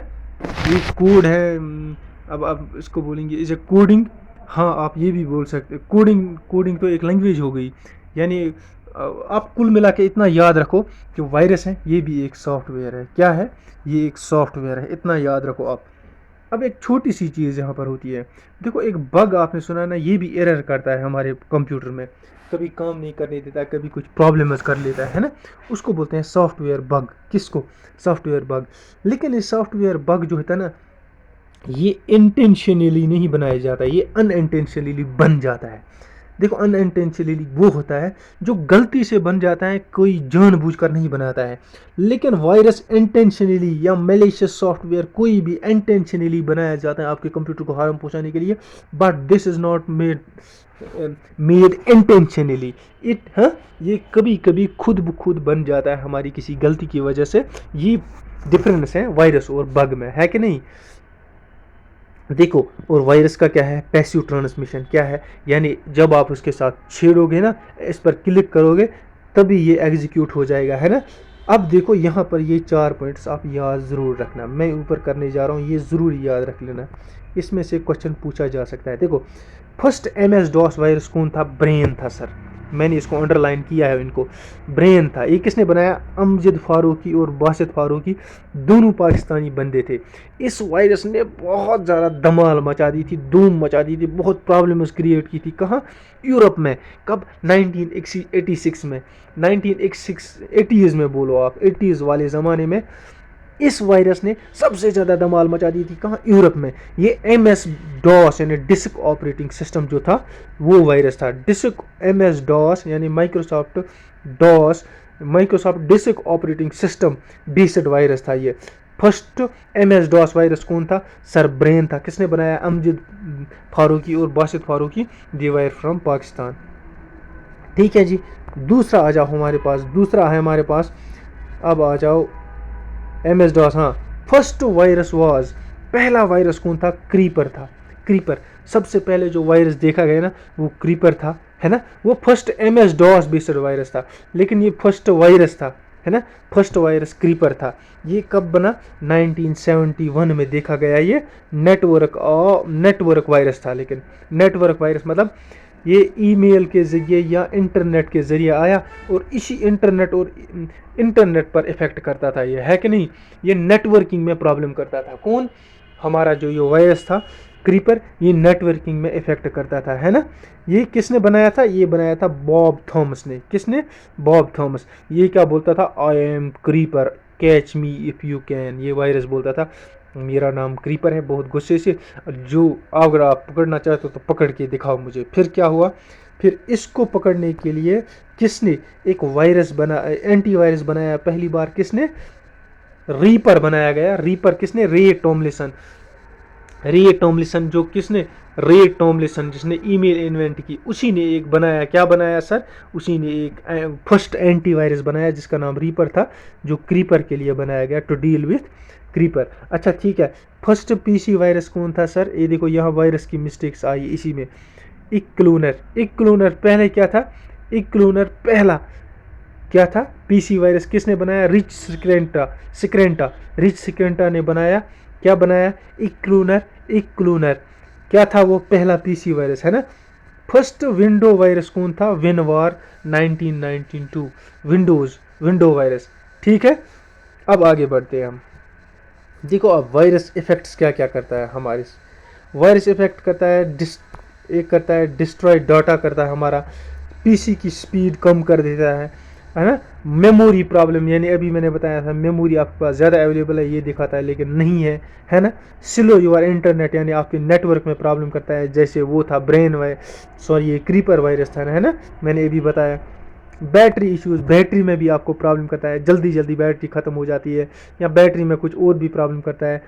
ये कोड है। अब इसको बोलेंगे इज ए कोडिंग। हाँ, आप ये भी बोल सकते, कोडिंग तो एक लैंग्वेज हो गई। यानी आप कुल मिला के इतना याद रखो कि वायरस है ये भी एक सॉफ्टवेयर है। क्या है? ये एक सॉफ्टवेयर है, इतना याद रखो आप। अब एक छोटी सी चीज़ यहाँ पर होती है। देखो, एक बग आपने सुना ना, ये भी एरर करता है हमारे कंप्यूटर में, कभी काम नहीं करने देता, कभी कुछ प्रॉब्लम्स कर लेता है ना? उसको बोलते हैं सॉफ्टवेयर बग। किसको? Software bug. लेकिन ये सॉफ्टवेयर बग जो होता है ना, ये इंटेंशनली नहीं बनाया जाता, ये अनइंटेंशनली बन जाता है। देखो, अनइंटेंशनली वो होता है जो गलती से बन जाता है, कोई जानबूझकर नहीं बनाता है। लेकिन वायरस इंटेंशनली या मैलिशियस सॉफ्टवेयर कोई भी इंटेंशनली बनाया जाता है आपके कंप्यूटर को हार्म पहुंचाने के लिए, but this is not made intentionally. ये कभी कभी खुद ब खुद बन जाता है हमारी किसी गलती की वजह से। ये डिफरेंस है वायरस और बग में, है कि नहीं? देखो, और वायरस का क्या है? Passive transmission. क्या है? यानी जब आप उसके साथ छेड़ोगे ना, इस पर क्लिक करोगे, तभी ये एग्जीक्यूट हो जाएगा, है ना? अब देखो, यहाँ पर ये 4 पॉइंट्स आप याद ज़रूर रखना, मैं ऊपर करने जा रहा हूँ, ये ज़रूर याद रख लेना, इसमें से क्वेश्चन पूछा जा सकता है। देखो, फर्स्ट MS DOS वायरस कौन था? ब्रेन था सर। मैंने इसको अंडरलाइन किया है इनको, ब्रेन था। ये किसने बनाया? अमजद फारूकी और बासित फारूकी, दोनों पाकिस्तानी बंदे थे। इस वायरस ने बहुत ज़्यादा धमाल मचा दी थी, धूम मचा दी थी, बहुत प्रॉब्लम्स क्रिएट की थी। कहाँ? यूरोप में। कब? 1986 में, 1980s में, बोलो आप 80s वाले ज़माने में इस वायरस ने सबसे ज़्यादा धमाल मचा दी थी। कहाँ? यूरोप में। ये MS डॉस यानी डिस्क ऑपरेटिंग सिस्टम जो था वो वायरस था। डिस्क MS डॉस यानी Microsoft disk operating system based virus था ये। फर्स्ट MS डॉस वायरस कौन था? सर ब्रेन था। किसने बनाया? अमजद फारूकी और बासित फारूकी, दे वर फ्रॉम पाकिस्तान। ठीक है जी। दूसरा आ जाओ हमारे पास, दूसरा है हमारे पास, अब आ जाओ MS डॉस। हाँ, फर्स्ट वायरस वाज, पहला वायरस कौन था? क्रीपर था। क्रीपर, सबसे पहले जो वायरस देखा गया ना वो क्रीपर था, है ना। वो first MS DOS based virus था, लेकिन ये फर्स्ट वायरस था, है ना। फर्स्ट वायरस क्रीपर था। ये कब बना? 1971 में देखा गया। ये नेटवर्क वायरस था, लेकिन नेटवर्क वायरस मतलब ये ईमेल के ज़रिए या इंटरनेट के ज़रिए आया और इसी इंटरनेट पर इफ़ेक्ट करता था ये, है कि नहीं। ये नेटवर्किंग में प्रॉब्लम करता था। कौन? हमारा जो ये वायरस था क्रीपर, ये नेटवर्किंग में इफ़ेक्ट करता था, है ना। ये किसने बनाया था? ये बनाया था बॉब थॉमस ने। किसने? Bob Thomas. ये क्या बोलता था? I am creeper, catch me if you can. ये वायरस बोलता था मेरा नाम क्रीपर है, बहुत गुस्से से, जो अगर आप पकड़ना चाहते हो तो पकड़ के दिखाओ मुझे। फिर क्या हुआ? फिर इसको पकड़ने के लिए किसने एक वायरस एंटीवायरस बनाया पहली बार? किसने? रीपर बनाया गया। रीपर किसने? रे टॉमलिसन। जो किसने? रे टॉमलिसन, जिसने ईमेल इन्वेंट की, उसी ने एक बनाया। क्या बनाया सर? उसी ने एक फर्स्ट एंटीवायरस बनाया जिसका नाम रीपर था, जो क्रीपर के लिए बनाया गया, टू डील विथ क्रीपर। अच्छा ठीक है। फर्स्ट PC वायरस कौन था सर? ये देखो यहाँ वायरस की मिस्टेक्स आई इसी में। इक्लूनर पहले क्या था? इक्लूनर पहला क्या था? PC वायरस किसने बनाया? रिच सिक्रेंटा ने बनाया। क्या बनाया? इक्लूनर क्या था? वो पहला PC वायरस, है ना। फर्स्ट विंडो वायरस कौन था? विनवार 1992, विंडो वायरस। ठीक है, अब आगे बढ़ते हैं हम। देखो अब वायरस इफेक्ट्स क्या क्या करता है हमारे। वायरस इफेक्ट करता है एक करता है डिस्ट्रॉय डाटा करता है हमारा, PC की स्पीड कम कर देता है ना। मेमोरी प्रॉब्लम, यानी अभी मैंने बताया था मेमोरी आपके पास ज़्यादा अवेलेबल है ये दिखाता है, लेकिन नहीं है ना। स्लो योर इंटरनेट, यानी आपके नेटवर्क में प्रॉब्लम करता है, जैसे वो था ये क्रीपर वायरस था, है ना, मैंने अभी बताया। बैटरी इश्यूज, बैटरी में भी आपको प्रॉब्लम करता है, जल्दी बैटरी ख़त्म हो जाती है, या बैटरी में कुछ और भी प्रॉब्लम करता है।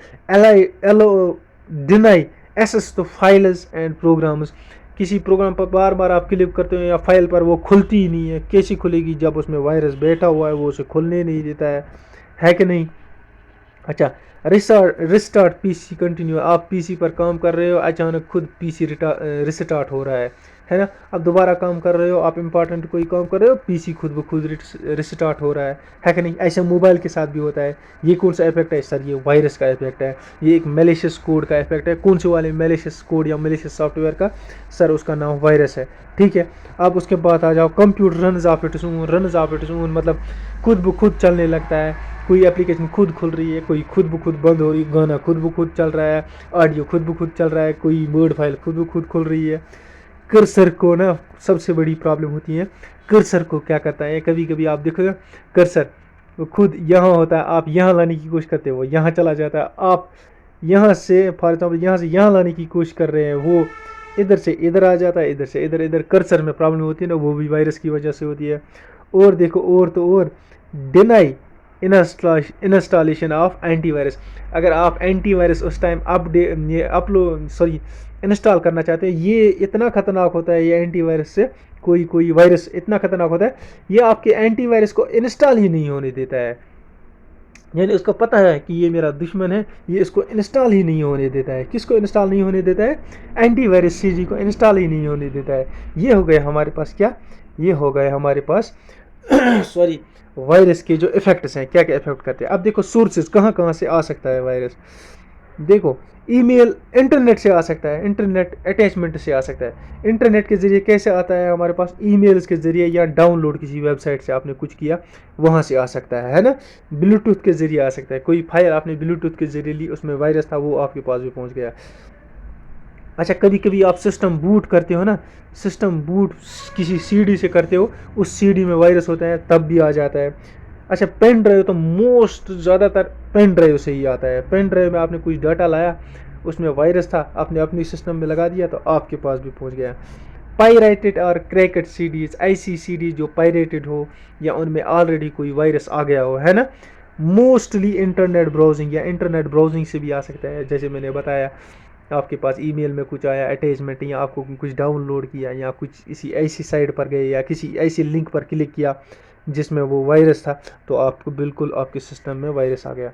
Deny access to files and programs, किसी प्रोग्राम पर बार बार आप क्लिक करते हो या फाइल पर, वो खुलती ही नहीं है। कैसी खुलेगी? जब उसमें वायरस बैठा हुआ है, वो उसे खुलने नहीं देता है कि नहीं। अच्छा, रिस्टार्ट PC कंटिन्यू, आप PC पर काम कर रहे हो, अचानक खुद PC रिस्टार्ट हो रहा है ना। अब दोबारा काम कर रहे हो, आप इंपॉर्टेंट कोई काम कर रहे हो, PC खुद ब खुद रिस्टार्ट हो रहा है कि नहीं। ऐसे मोबाइल के साथ भी होता है। ये कौन सा इफेक्ट है सर? ये वायरस का इफेक्ट है। ये एक मैलिशियस कोड का इफेक्ट है। कौन से वाले मैलिशियस कोड या मैलिशियस सॉफ्टवेयर का? सर उसका नाम वायरस है। ठीक है, अब उसके बाद आ जाओ कंप्यूटर रनज ऑफ इट सून, मतलब खुद ब खुद चलने लगता है। कोई एप्लीकेशन खुद खुल रही है, कोई खुद ब खुद बंद हो रही है, गाना खुद ब खुद चल रहा है, ऑडियो खुद ब खुद चल रहा है, कोई वर्ड फाइल खुद ब खुद खुल रही है। कर्सर को ना सबसे बड़ी प्रॉब्लम होती है। कर्सर को क्या करता है, कभी कभी आप देखोगे कर्सर वो खुद यहाँ होता है, आप यहाँ लाने की कोशिश करते हो, वो यहाँ चला जाता है। आप यहाँ से फॉर एग्जाम्पल यहाँ से यहाँ लाने की कोशिश कर रहे हैं, वो इधर से इधर आ जाता है, इधर से इधर कर्सर में प्रॉब्लम होती है ना, वो भी वायरस की वजह से होती है। और देखो और डिनाई इंस्टॉलेशन ऑफ एंटीवायरस, अगर आप एंटीवायरस उस टाइम इंस्टॉल करना चाहते हैं, ये इतना ख़तरनाक होता है, ये एंटीवायरस से कोई वायरस इतना ख़तरनाक होता है, ये आपके एंटीवायरस को इंस्टॉल ही नहीं होने देता है। यानी उसको पता है कि ये मेरा दुश्मन है, ये इसको इंस्टॉल ही नहीं होने देता है। किसको इंस्टॉल नहीं होने देता है? एंटीवायरस CG को इंस्टॉल ही नहीं होने देता है। ये हो गया हमारे पास क्या? ये हो गए हमारे पास वायरस के जो इफेक्ट्स हैं, क्या क्या इफेक्ट करते हैं। अब देखो सोर्सेज कहाँ कहाँ से आ सकता है वायरस। देखो, ईमेल इंटरनेट से आ सकता है, इंटरनेट अटैचमेंट से आ सकता है। इंटरनेट के ज़रिए कैसे आता है हमारे पास? ईमेल्स के ज़रिए, या डाउनलोड किसी वेबसाइट से आपने कुछ किया वहाँ से आ सकता है ना। ब्लूटूथ के ज़रिए आ सकता है, कोई फाइल आपने ब्लूटूथ के ज़रिए ली, उसमें वायरस था, वो आपके पास भी पहुँच गया। अच्छा, कभी कभी आप सिस्टम बूट करते हो ना, सिस्टम बूट किसी सीडी से करते हो, उस सीडी में वायरस होता है, तब भी आ जाता है। अच्छा, पेन ड्राइव तो मोस्ट ज़्यादातर पेन ड्राइव से ही आता है। पेन ड्राइव में आपने कुछ डाटा लाया, उसमें वायरस था, आपने अपनी सिस्टम में लगा दिया तो आपके पास भी पहुंच गया। पायरेटेड और क्रैकेड सीडीज, ऐसी सीडी जो पायरेटेड हो या उनमें ऑलरेडी कोई वायरस आ गया हो, है ना। मोस्टली इंटरनेट ब्राउजिंग या इंटरनेट ब्राउजिंग से भी आ सकता है। जैसे मैंने बताया, आपके पास ईमेल में कुछ आया अटैचमेंट, या आपको कुछ डाउनलोड किया, या कुछ इसी ऐसी साइट पर गए, या किसी ऐसी लिंक पर क्लिक किया जिसमें वो वायरस था, तो आपको बिल्कुल आपके सिस्टम में वायरस आ गया।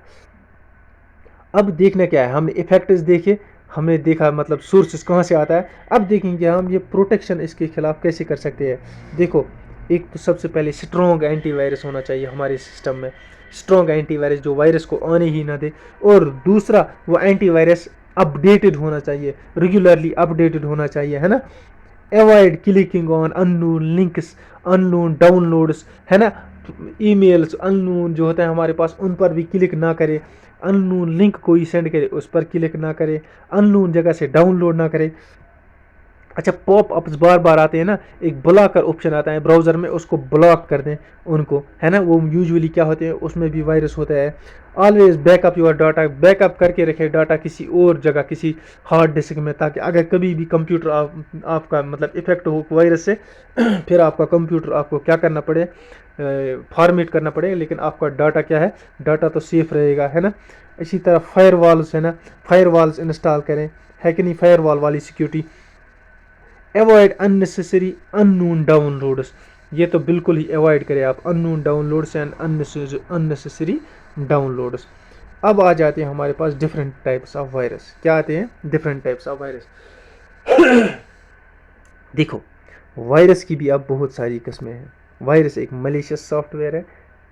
अब देखना क्या है, हमने इफेक्ट्स देखे, हमने देखा मतलब सोर्सेस कहाँ से आता है। अब देखेंगे हम ये प्रोटेक्शन इसके खिलाफ कैसे कर सकते हैं। देखो, एक तो सबसे पहले स्ट्रॉन्ग एंटीवायरस होना चाहिए हमारे सिस्टम में, स्ट्रॉन्ग एंटीवायरस जो वायरस को आने ही ना दे। और दूसरा, वो एंटीवायरस अपडेटेड होना चाहिए, रेगुलरली अपडेटेड होना चाहिए, है ना। Avoid clicking on unknown links, unknown downloads, है ना। ईमेल्स अननोन जो होता है हमारे पास, उन पर भी क्लिक ना करें। अननोन लिंक कोई सेंड करे उस पर क्लिक ना करें, अननोन जगह से डाउनलोड ना करें। अच्छा, पॉप अप्स बार बार आते हैं ना, एक ब्लॉकर ऑप्शन आता है ब्राउज़र में, उसको ब्लॉक कर दें उनको, है ना। वो यूजुअली क्या होते हैं, उसमें भी वायरस होता है। Always backup your data, backup करके रखें डाटा किसी और जगह, किसी हार्ड डिस्क में, ताकि अगर कभी भी कंप्यूटर आपका मतलब इफेक्ट हो वायरस से फिर आपका कंप्यूटर आपको क्या करना पड़े, फॉर्मेट करना पड़े, लेकिन आपका डाटा क्या है, डाटा तो सेफ रहेगा, है ना। इसी तरह फायरवॉल्स है ना, फायरवॉल्स इंस्टॉल करें, है कि नहीं, फायरवॉल वाली security. Avoid unnecessary unknown downloads, ये तो बिल्कुल ही अवॉइड करें आप unknown downloads and unnecessary downloads. अब आ जाते हैं हमारे पास डिफरेंट टाइप्स ऑफ वायरस। क्या आते हैं? Different types of virus. देखो, वायरस की भी अब बहुत सारी किस्में हैं। वायरस एक मलिशियस सॉफ्टवेयर है।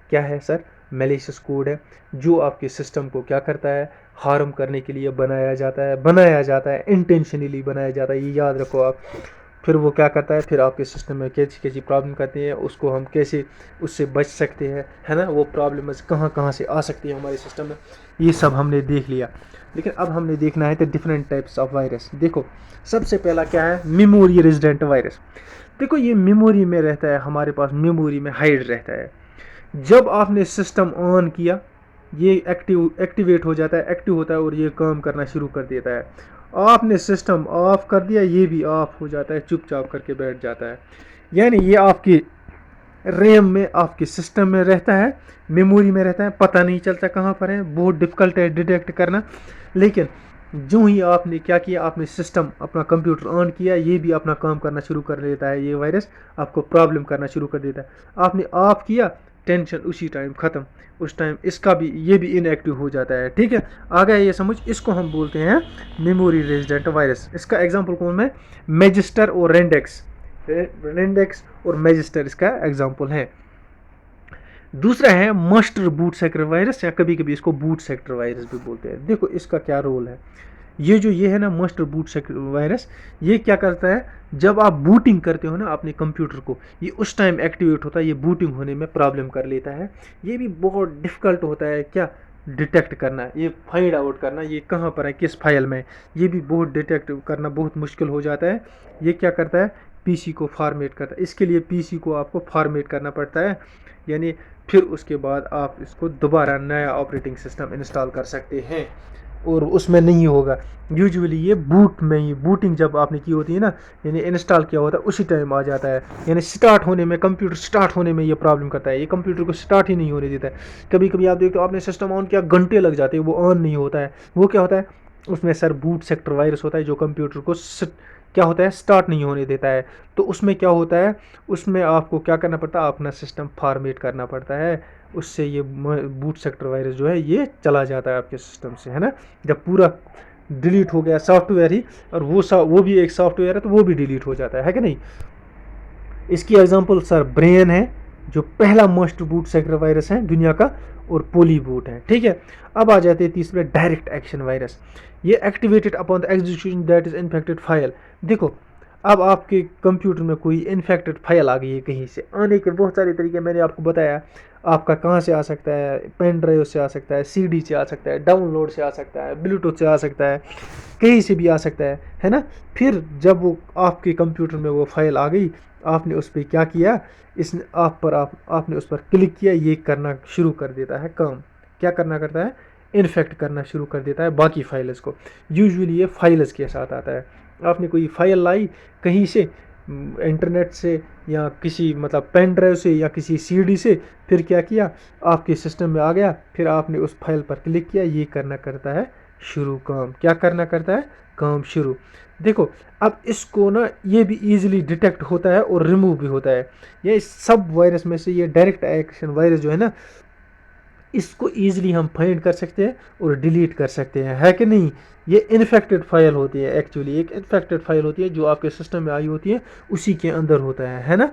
क्या है सर? मलिशियस कोड है, जो आपके सिस्टम को क्या करता है, हार्म करने के लिए बनाया जाता है इंटेंशनली बनाया जाता है, ये याद रखो आप। फिर वो क्या करता है, फिर आपके सिस्टम में कैसी कैसी प्रॉब्लम करती है, उसको हम कैसे उससे बच सकते हैं, है ना। वो प्रॉब्लम कहाँ कहाँ से आ सकती है हमारे सिस्टम में, ये सब हमने देख लिया। लेकिन अब हमने देखना है तो डिफरेंट टाइप्स ऑफ वायरस। देखो, सबसे पहला क्या है? Memory resident virus. देखो, ये मेमोरी में रहता है, हमारे पास मेमोरी में हाइड रहता है। जब आपने सिस्टम ऑन किया, ये एक्टिवेट हो जाता है, एक्टिव होता है और ये काम करना शुरू कर देता है। आपने सिस्टम ऑफ कर दिया, ये भी ऑफ हो जाता है, चुपचाप करके बैठ जाता है। यानी ये आपकी रैम में, आपके सिस्टम में रहता है, मेमोरी में रहता है, पता नहीं चलता कहाँ पर है, बहुत डिफ़िकल्ट है डिटेक्ट करना। लेकिन जो ही आपने क्या किया, आपने सिस्टम अपना कंप्यूटर ऑन किया, ये भी अपना काम करना शुरू कर देता है, ये वायरस आपको प्रॉब्लम करना शुरू कर देता है। आपने ऑफ किया, टेंशन उसी टाइम ख़त्म, उस टाइम इसका भी, ये भी इनएक्टिव हो जाता है। ठीक है, आ गया ये समझ। इसको हम बोलते हैं मेमोरी रेजिडेंट वायरस। इसका एग्जांपल कौन है? मैजिस्टर और रेंडेक्स। रेंडेक्स और मैजिस्टर इसका एग्जांपल है। दूसरा है मास्टर बूट सेक्टर वायरस, या कभी कभी इसको बूट सेक्टर वायरस भी बोलते हैं। देखो, इसका क्या रोल है। ये है ना मास्टर बूट सेक्टर वायरस, ये क्या करता है, जब आप बूटिंग करते हो ना अपने कंप्यूटर को, ये उस टाइम एक्टिवेट होता है, ये बूटिंग होने में प्रॉब्लम कर लेता है। ये भी बहुत डिफ़िकल्ट होता है क्या डिटेक्ट करना, ये फाइंड आउट करना, ये कहाँ पर है, किस फाइल में, ये भी बहुत डिटेक्ट करना बहुत मुश्किल हो जाता है। ये क्या करता है, पीसी को फॉर्मेट करता है। इसके लिए पीसी को आपको फॉर्मेट करना पड़ता है, यानी फिर उसके बाद आप इसको दोबारा नया ऑपरेटिंग सिस्टम इंस्टॉल कर सकते हैं, और उसमें नहीं होगा। यूजुअली ये बूट में ही, बूटिंग जब आपने की होती है ना, यानी इंस्टॉल किया होता है, उसी टाइम आ जाता है। यानी स्टार्ट होने में, कंप्यूटर स्टार्ट होने में ये प्रॉब्लम करता है, ये कंप्यूटर को स्टार्ट ही नहीं होने देता है। कभी कभी आप देखते हो, आपने सिस्टम ऑन किया, घंटे लग जाते हैं, वो ऑन नहीं होता है। वो क्या होता है, उसमें सर बूट सेक्टर वायरस होता है, जो कंप्यूटर को क्या होता है, स्टार्ट नहीं होने देता है। तो उसमें क्या होता है, उसमें आपको क्या करना पड़ता है, अपना सिस्टम फॉर्मेट करना पड़ता है, उससे ये बूट सेक्टर वायरस जो है ये चला जाता है आपके सिस्टम से, है ना। जब पूरा डिलीट हो गया सॉफ्टवेयर ही, और वो भी एक सॉफ्टवेयर है, तो वो भी डिलीट हो जाता है कि नहीं। इसकी एग्जांपल सर ब्रेन है, जो पहला मोस्ट बूट सेक्टर वायरस है दुनिया का, और पोली बूट है। ठीक है, अब आ जाते हैं तीसरे, डायरेक्ट एक्शन वायरस। ये activated upon the execution that is infected file. देखो, अब आपके कंप्यूटर में कोई इन्फेक्टेड फाइल आ गई है, कहीं से आने के बहुत सारे तरीके मैंने आपको बताया। आपका कहाँ से आ सकता है, पेन ड्राइव से आ सकता है, सीडी से आ सकता है, डाउनलोड से आ सकता है, ब्लूटूथ से आ सकता है, कहीं से भी आ सकता है ना। फिर जब वो आपके कंप्यूटर में वो फाइल आ गई, आपने उस पर क्या किया, इसने आपने उस पर क्लिक किया, ये करना शुरू कर देता है काम। क्या करना करता है, इन्फेक्ट करना शुरू कर देता है बाकी फाइल्स को। यूजुअली ये फाइल्स के साथ आता है। आपने कोई फाइल लाई कहीं से, इंटरनेट से या किसी मतलब पेन ड्राइव से या किसी सीडी से, फिर क्या किया, आपके सिस्टम में आ गया, फिर आपने उस फाइल पर क्लिक किया, ये करना करता है शुरू काम। क्या करना करता है, काम शुरू। देखो, अब इसको ना ये भी इजीली डिटेक्ट होता है और रिमूव भी होता है। ये सब वायरस में से ये डायरेक्ट एक्शन वायरस जो है ना, इसको ईजिली हम फाइंड कर सकते हैं और डिलीट कर सकते हैं, है कि नहीं। ये इन्फेक्टेड फाइल होती है, एक्चुअली एक इन्फेक्टेड फाइल होती है जो आपके सिस्टम में आई होती है, उसी के अंदर होता है ना।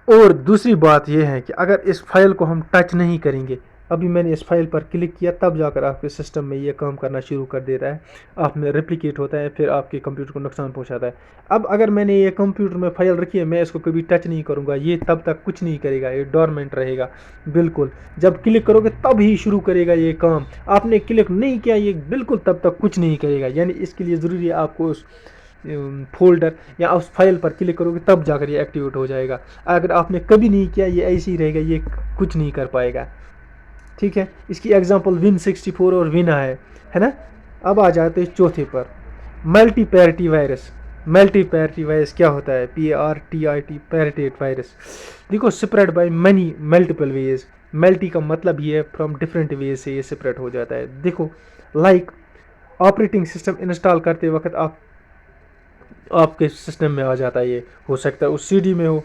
और दूसरी बात यह है कि अगर इस फाइल को हम टच नहीं करेंगे, अभी मैंने इस फाइल पर क्लिक किया, तब जाकर आपके सिस्टम में ये काम करना शुरू कर देता है, आप में रेप्लिकेट होता है, फिर आपके कंप्यूटर को नुकसान पहुंचाता है। अब अगर मैंने ये कंप्यूटर में फाइल रखी है, मैं इसको कभी टच नहीं करूंगा, ये तब तक कुछ नहीं करेगा, ये डोरमेंट रहेगा बिल्कुल। जब क्लिक करोगे तब ही शुरू करेगा ये काम, आपने क्लिक नहीं किया ये बिल्कुल तब तक कुछ नहीं करेगा। यानी इसके लिए ज़रूरी है आपको उस फोल्डर या उस फाइल पर क्लिक करोगे तब जाकर ये एक्टिवेट हो जाएगा। अगर आपने कभी नहीं किया, ये ऐसे ही रहेगा, ये कुछ नहीं कर पाएगा। ठीक है, इसकी एग्जांपल Win64 और विना है ना। अब आ जाते हैं चौथे पर, multi parity virus. Multi parity virus क्या होता है, PARTIT पैरिटेट वायरस। देखो, spread by money multiple ways. Multi का मतलब ये है फ्रॉम डिफरेंट वेज से ये स्प्रेड हो जाता है। देखो, लाइक ऑपरेटिंग सिस्टम इंस्टॉल करते वक्त आपके सिस्टम में आ जाता है, ये हो सकता है उस सीडी में हो।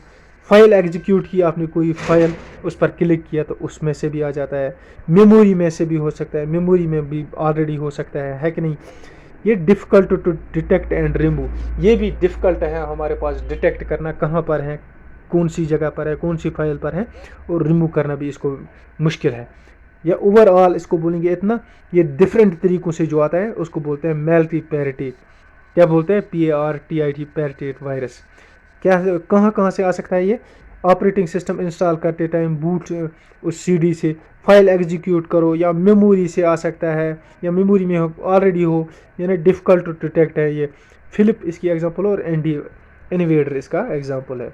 फाइल एग्जीक्यूट की आपने कोई फाइल, उस पर क्लिक किया तो उसमें से भी आ जाता है। मेमोरी में से भी हो सकता है, मेमोरी में भी ऑलरेडी हो सकता है कि नहीं। ये difficult to detect and remove, ये भी डिफ़िकल्ट है हमारे पास डिटेक्ट करना, कहाँ पर है, कौन सी जगह पर है, कौन सी फाइल पर है, और रिमूव करना भी इसको मुश्किल है। या ओवरऑल इसको बोलेंगे इतना, ये डिफरेंट तरीक़ों से जो आता है उसको बोलते हैं मल्टी पैरिटेट। क्या बोलते हैं, PARTIT पैरिटेट वायरस। क्या कहाँ कहाँ से आ सकता है ये, ऑपरेटिंग सिस्टम इंस्टॉल करते टाइम बूट उस सीडी से फाइल एग्जीक्यूट करो, या मेमोरी से आ सकता है, या मेमोरी में ऑलरेडी हो, यानी डिफ़िकल्ट टू डिटेक्ट है ये। फिलिप इसकी एग्जांपल और इन्वेडर इसका एग्जांपल है।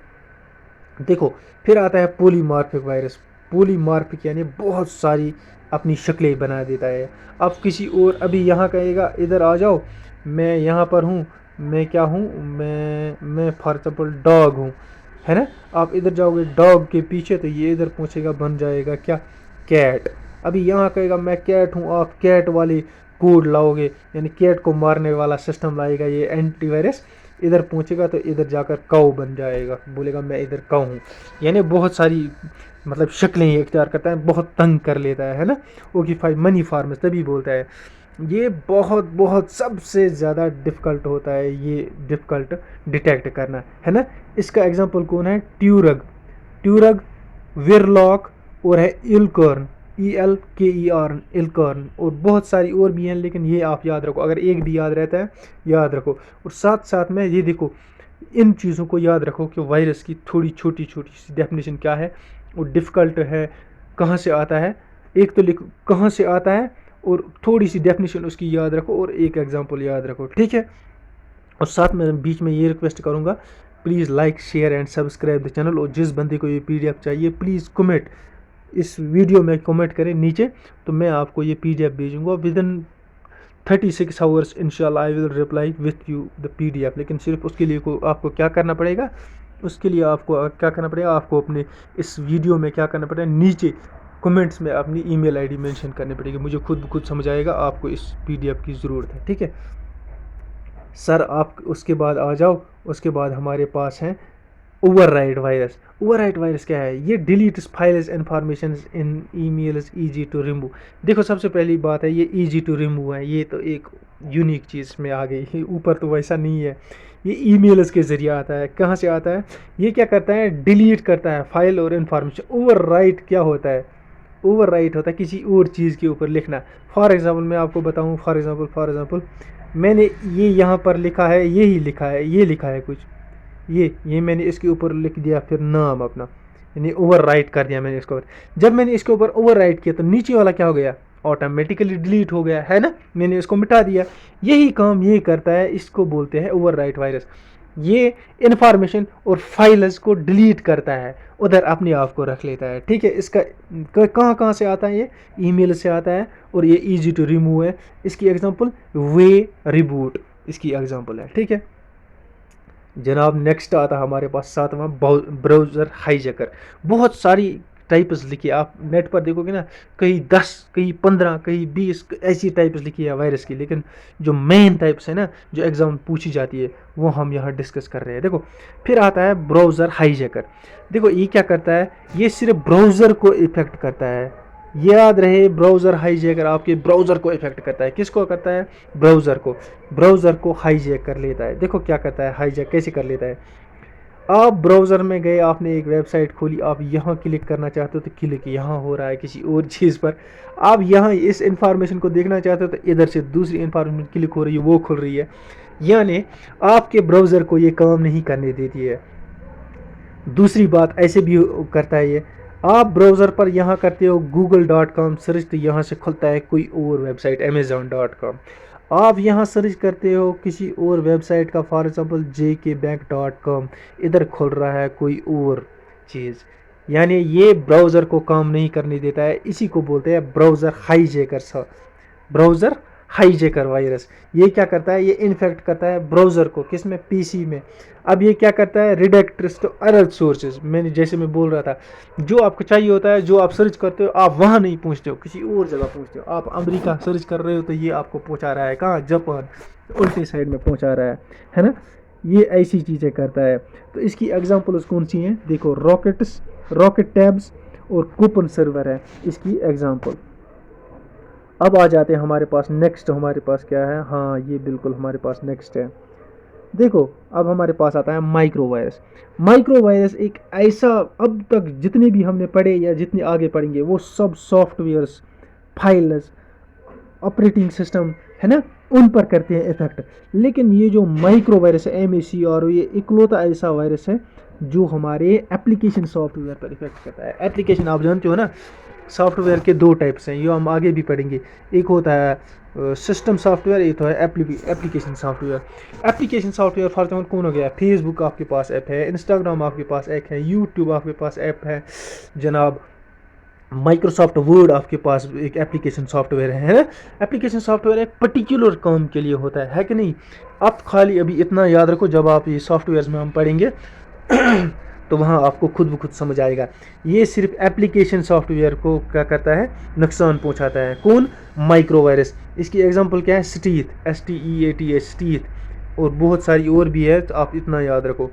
देखो, फिर आता है पॉलीमॉर्फिक वायरस। पॉलीमॉर्फिक यानी बहुत सारी अपनी शक्लें बना देता है। अब किसी और, अभी यहाँ कहेगा इधर आ जाओ, मैं यहाँ पर हूँ, मैं क्या हूँ, मैं फॉर एग्जाम्पल डॉग हूँ, है ना। आप इधर जाओगे डॉग के पीछे तो ये इधर पहुँचेगा, बन जाएगा क्या, कैट। अभी यहाँ कहेगा मैं कैट हूँ, आप कैट वाली कोड लाओगे, यानी कैट को मारने वाला सिस्टम लाएगा ये एंटीवायरस, इधर पहुँचेगा तो इधर जाकर काऊ बन जाएगा, बोलेगा मैं इधर काऊ हूँ। यानी बहुत सारी मतलब शक्लें ही इख्तियार करता है, बहुत तंग कर लेता है ना। ओके मनी फार्मर्स तभी बोलता है। ये बहुत बहुत सबसे ज़्यादा डिफ़िकल्ट होता है, ये डिफ़िकल्ट डिटेक्ट करना, है ना। इसका एग्जांपल कौन है, ट्यूरग, वेरलॉक और है इल्कर्न, ELKERN, इल्कर्न, और बहुत सारी और भी हैं, लेकिन ये आप याद रखो, अगर एक भी याद रहता है याद रखो। और साथ साथ में ये देखो, इन चीज़ों को याद रखो कि वायरस की थोड़ी छोटी छोटी सी डेफिनेशन क्या है, और डिफ़िकल्ट है, कहाँ से आता है, एक तो लिखो कहाँ से आता है, और थोड़ी सी डेफिनेशन उसकी याद रखो, और एक एग्जांपल याद रखो, ठीक है। और साथ में बीच में ये रिक्वेस्ट करूँगा, please like share and subscribe the channel. और जिस बंदे को ये PDF चाहिए, प्लीज़ कमेंट, इस वीडियो में कमेंट करें नीचे, तो मैं आपको ये PDF भेजूँगा विदिन 36 आवर्स। इंशाल्लाह I will reply with you the PDF। लेकिन सिर्फ उसके लिए आपको क्या करना पड़ेगा, उसके लिए आपको क्या करना पड़ेगा, आपको अपने इस वीडियो में क्या करना पड़ेगा, नीचे कमेंट्स में अपनी ईमेल आईडी मेंशन करनी पड़ेगी। मुझे खुद समझ आएगा आपको इस PDF की ज़रूरत है, ठीक है सर। आप उसके बाद आ जाओ, उसके बाद हमारे पास हैं ओवरराइड वायरस। ओवरराइड वायरस क्या है? ये delete files information in emails easy to remove. देखो सबसे पहली बात है ये इजी टू रिमूव है, ये तो एक यूनिक चीज़ में आ गई है, ऊपर तो वैसा नहीं है। ये ईमेल्स के ज़रिए आता है। कहाँ से आता है? ये क्या करता है? डिलीट करता है फाइल और इन्फॉर्मेशन। ओवरराइट क्या होता है? ओवरराइट होता है किसी और चीज़ के ऊपर लिखना। फॉर एग्ज़ाम्पल मैं आपको बताऊँ, फॉर एग्ज़ाम्पल मैंने ये यहाँ पर लिखा है, यही लिखा है, ये लिखा है कुछ, ये मैंने इसके ऊपर लिख दिया फिर नाम अपना, यानी ओवर राइट कर दिया मैंने इसको। जब मैंने इसके ऊपर ओवर राइट किया तो नीचे वाला क्या हो गया? ऑटोमेटिकली डिलीट हो गया है ना, मैंने इसको मिटा दिया। यही काम ये करता है, इसको बोलते हैं ओवर राइट वायरस। ये इन्फॉर्मेशन और फाइल्स को डिलीट करता है, उधर अपने आप को रख लेता है। ठीक है, इसका कहाँ कहाँ से आता है? ये ईमेल से आता है और ये इजी टू रिमूव है। इसकी एग्जांपल वे रिबूट इसकी एग्जांपल है। ठीक है जनाब, नेक्स्ट आता हमारे पास सातवां ब्राउज़र हाईजैकर। बहुत सारी टाइप्स लिखी है, आप नेट पर देखोगे ना, कहीं 10 कहीं 15 कहीं 20 ऐसी टाइप्स लिखी है वायरस की, लेकिन जो मेन टाइप्स है ना, जो एग्जाम पूछी जाती है, वो हम यहाँ डिस्कस कर रहे हैं। देखो फिर आता है ब्राउज़र हाईजैकर। देखो ये क्या करता है? ये सिर्फ ब्राउज़र को इफेक्ट करता है। याद रहे, ब्राउज़र हाईजैकर आपके ब्राउज़र को इफेक्ट करता है। किसको करता है? ब्राउज़र को हाईजैक कर लेता है। देखो क्या करता है, हाईजैक कैसे कर लेता है? आप ब्राउज़र में गए, आपने एक वेबसाइट खोली, आप यहाँ क्लिक करना चाहते हो तो क्लिक यहाँ हो रहा है किसी और चीज़ पर। आप यहाँ इस इंफॉर्मेशन को देखना चाहते हो तो इधर से दूसरी इंफॉर्मेशन क्लिक हो रही है, वो खुल रही है। यानी आपके ब्राउज़र को ये काम नहीं करने देती है। दूसरी बात ऐसे भी करता है ये, आप ब्राउज़र पर यहाँ करते हो google.com सर्च, तो यहाँ से खुलता है कोई और वेबसाइट amazon.com। आप यहाँ सर्च करते हो किसी और वेबसाइट का, फॉर एग्ज़ाम्पल jkbank.com, इधर खुल रहा है कोई और चीज़। यानी ये ब्राउज़र को काम नहीं करने देता है। इसी को बोलते हैं browser hijacker. Browser hijacker virus ये क्या करता है? ये इन्फेक्ट करता है ब्राउज़र को, किस में? पीसी में। अब ये क्या करता है? रिडायरेक्ट्स टू अदर सोर्सेज। मैंने जैसे मैं बोल रहा था, जो आपको चाहिए होता है, जो आप सर्च करते हो, आप वहाँ नहीं पहुँचते हो, किसी और जगह पहुँचते हो। आप अमेरिका सर्च कर रहे हो तो ये आपको पहुँचा रहा है कहाँ? जापान, उल्टी साइड में पहुँचा रहा है ना। ये ऐसी चीज़ें करता है। तो इसकी एग्जांपल्स कौन सी हैं? देखो रॉकेट टैब्स और कूपन सर्वर है इसकी एग्जांपल। अब आ जाते हैं हमारे पास नेक्स्ट, हमारे पास क्या है? हाँ ये बिल्कुल हमारे पास नेक्स्ट है। देखो अब हमारे पास आता है माइक्रो वायरस। माइक्रो वायरस एक ऐसा, अब तक जितने भी हमने पढ़े या जितने आगे पढ़ेंगे वो सब सॉफ्टवेयर्स, फाइल्स, ऑपरेटिंग सिस्टम है ना, उन पर करते हैं इफेक्ट। लेकिन ये जो माइक्रो वायरस है MACRO, ये इकलौता ऐसा वायरस है जो हमारे एप्लीकेशन सॉफ्टवेयर पर इफेक्ट करता है। एप्लीकेशन आप जानते हो ना, सॉफ्टवेयर के दो टाइप्स हैं, ये हम आगे भी पढ़ेंगे। एक होता है सिस्टम सॉफ्टवेयर, एक होता है application software. Application software for example कौन हो गया? फेसबुक आपके पास ऐप है, इंस्टाग्राम आपके पास ऐप है, यूट्यूब आपके पास ऐप है जनाब, माइक्रोसॉफ्ट वर्ड आपके पास एक एप्लीकेशन सॉफ्टवेयर है ना। एप्लीकेशन सॉफ्टवेयर एक पर्टिकुलर काम के लिए होता है कि नहीं? आप खाली अभी इतना याद रखो, जब आप ये सॉफ्टवेयर में हम पढ़ेंगे तो वहाँ आपको खुद ब खुद समझ आएगा। ये सिर्फ एप्लीकेशन सॉफ्टवेयर को क्या करता है? नुकसान पहुँचाता है। कौन? Micro virus. इसकी एग्जांपल क्या है? स्टीथ, STEATH, स्टीथ, और बहुत सारी और भी है, तो आप इतना याद रखो।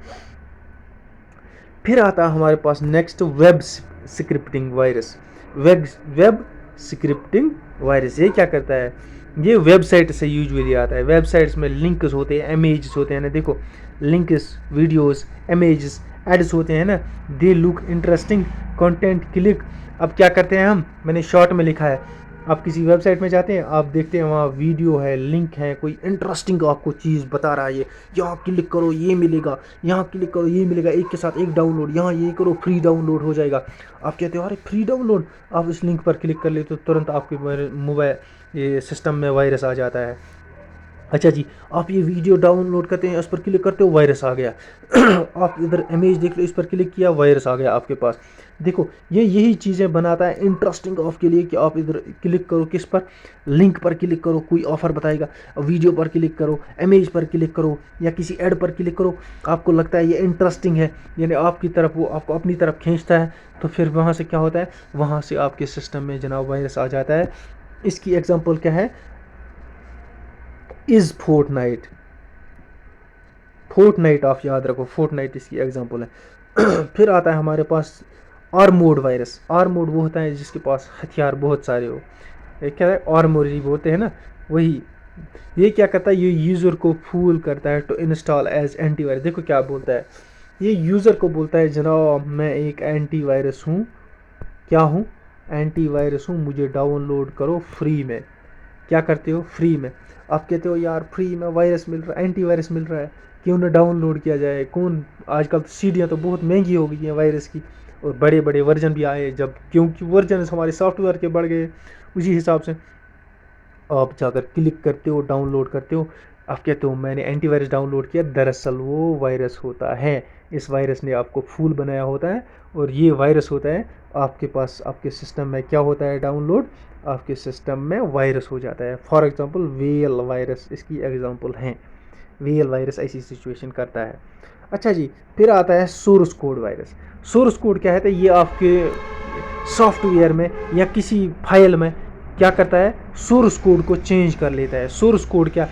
फिर आता है हमारे पास next web scripting virus. Web scripting virus ये क्या करता है? ये वेबसाइट से यूजुअली आता है। वेबसाइट्स में लिंक्स होते हैं, इमेजेस होते हैं ना, देखो लिंक्स, वीडियोस, इमेजेस, एड्स होते हैं ना, they look interesting, content click. अब क्या करते हैं हम? मैंने शॉर्ट में लिखा है, आप किसी वेबसाइट में जाते हैं, आप देखते हैं वहाँ वीडियो है, लिंक है, कोई इंटरेस्टिंग आपको चीज़ बता रहा है, ये यहाँ क्लिक करो ये मिलेगा, यहाँ क्लिक करो ये मिलेगा, एक के साथ एक डाउनलोड, यहाँ ये करो फ्री डाउनलोड हो जाएगा। आप कहते हो अरे फ्री डाउनलोड, आप इस लिंक पर क्लिक कर लेते हो, तुरंत आपके मोबाइल ये सिस्टम में वायरस आ जाता है। अच्छा जी, आप ये वीडियो डाउनलोड करते हैं, उस पर क्लिक करते हो, वायरस आ गया। आप इधर इमेज देख लो, इस पर क्लिक किया, वायरस आ गया आपके पास। देखो ये यही चीज़ें बनाता है इंटरेस्टिंग आपके लिए कि आप इधर क्लिक करो, किस पर? लिंक पर क्लिक करो, कोई ऑफर बताएगा, वीडियो पर क्लिक करो, इमेज पर क्लिक करो, या किसी ऐड पर क्लिक करो, आपको लगता है ये इंटरेस्टिंग है, यानी आपकी तरफ वो आपको अपनी तरफ खींचता है, तो फिर वहाँ से क्या होता है? वहाँ से आपके सिस्टम में जनाब वायरस आ जाता है। इसकी एग्जाम्पल क्या है? Is Fortnite. फोर्टनाइट आप याद रखो, फोर्टनाइट इसकी एग्जांपल है। फिर आता है हमारे पास आर्मोर्ड वायरस। आर्मोर्ड वो होता है जिसके पास हथियार बहुत सारे हो, एक क्या है आर्मोरी बोलते हैं ना, वही। ये क्या करता है, ये यूज़र को फूल करता है टू इंस्टॉल एज एंटीवायरस। देखो क्या बोलता है, ये यूज़र को बोलता है जनाब मैं एक एंटीवायरस हूँ, क्या हूँ, एंटीवायरस हूँ, मुझे डाउनलोड करो फ्री में। क्या करते हो, फ्री में। आप कहते हो यार फ्री में वायरस मिल रहा है, एंटीवायरस मिल रहा है, क्यों ना डाउनलोड किया जाए। कौन, आजकल तो सीडियाँ तो बहुत महंगी हो गई हैं वायरस की, और बड़े बड़े वर्जन भी आए जब, क्योंकि वर्जन हमारे सॉफ्टवेयर के बढ़ गए, उसी हिसाब से आप जाकर क्लिक करते हो, डाउनलोड करते हो। आप कहते हो मैंने एंटीवायरस डाउनलोड किया, दरअसल वो वायरस होता है, इस वायरस ने आपको फूल बनाया होता है, और ये वायरस होता है आपके पास, आपके सिस्टम में क्या होता है डाउनलोड, आपके सिस्टम में वायरस हो जाता है। फॉर एग्जांपल वेल वायरस इसकी एग्जांपल हैं, वेल वायरस ऐसी सिचुएशन करता है। अच्छा जी, फिर आता है source code virus. Source code क्या है, ये आपके सॉफ्टवेयर में या किसी फाइल में क्या करता है, सोर्स कोड को चेंज कर लेता है। सोर्स कोड क्या,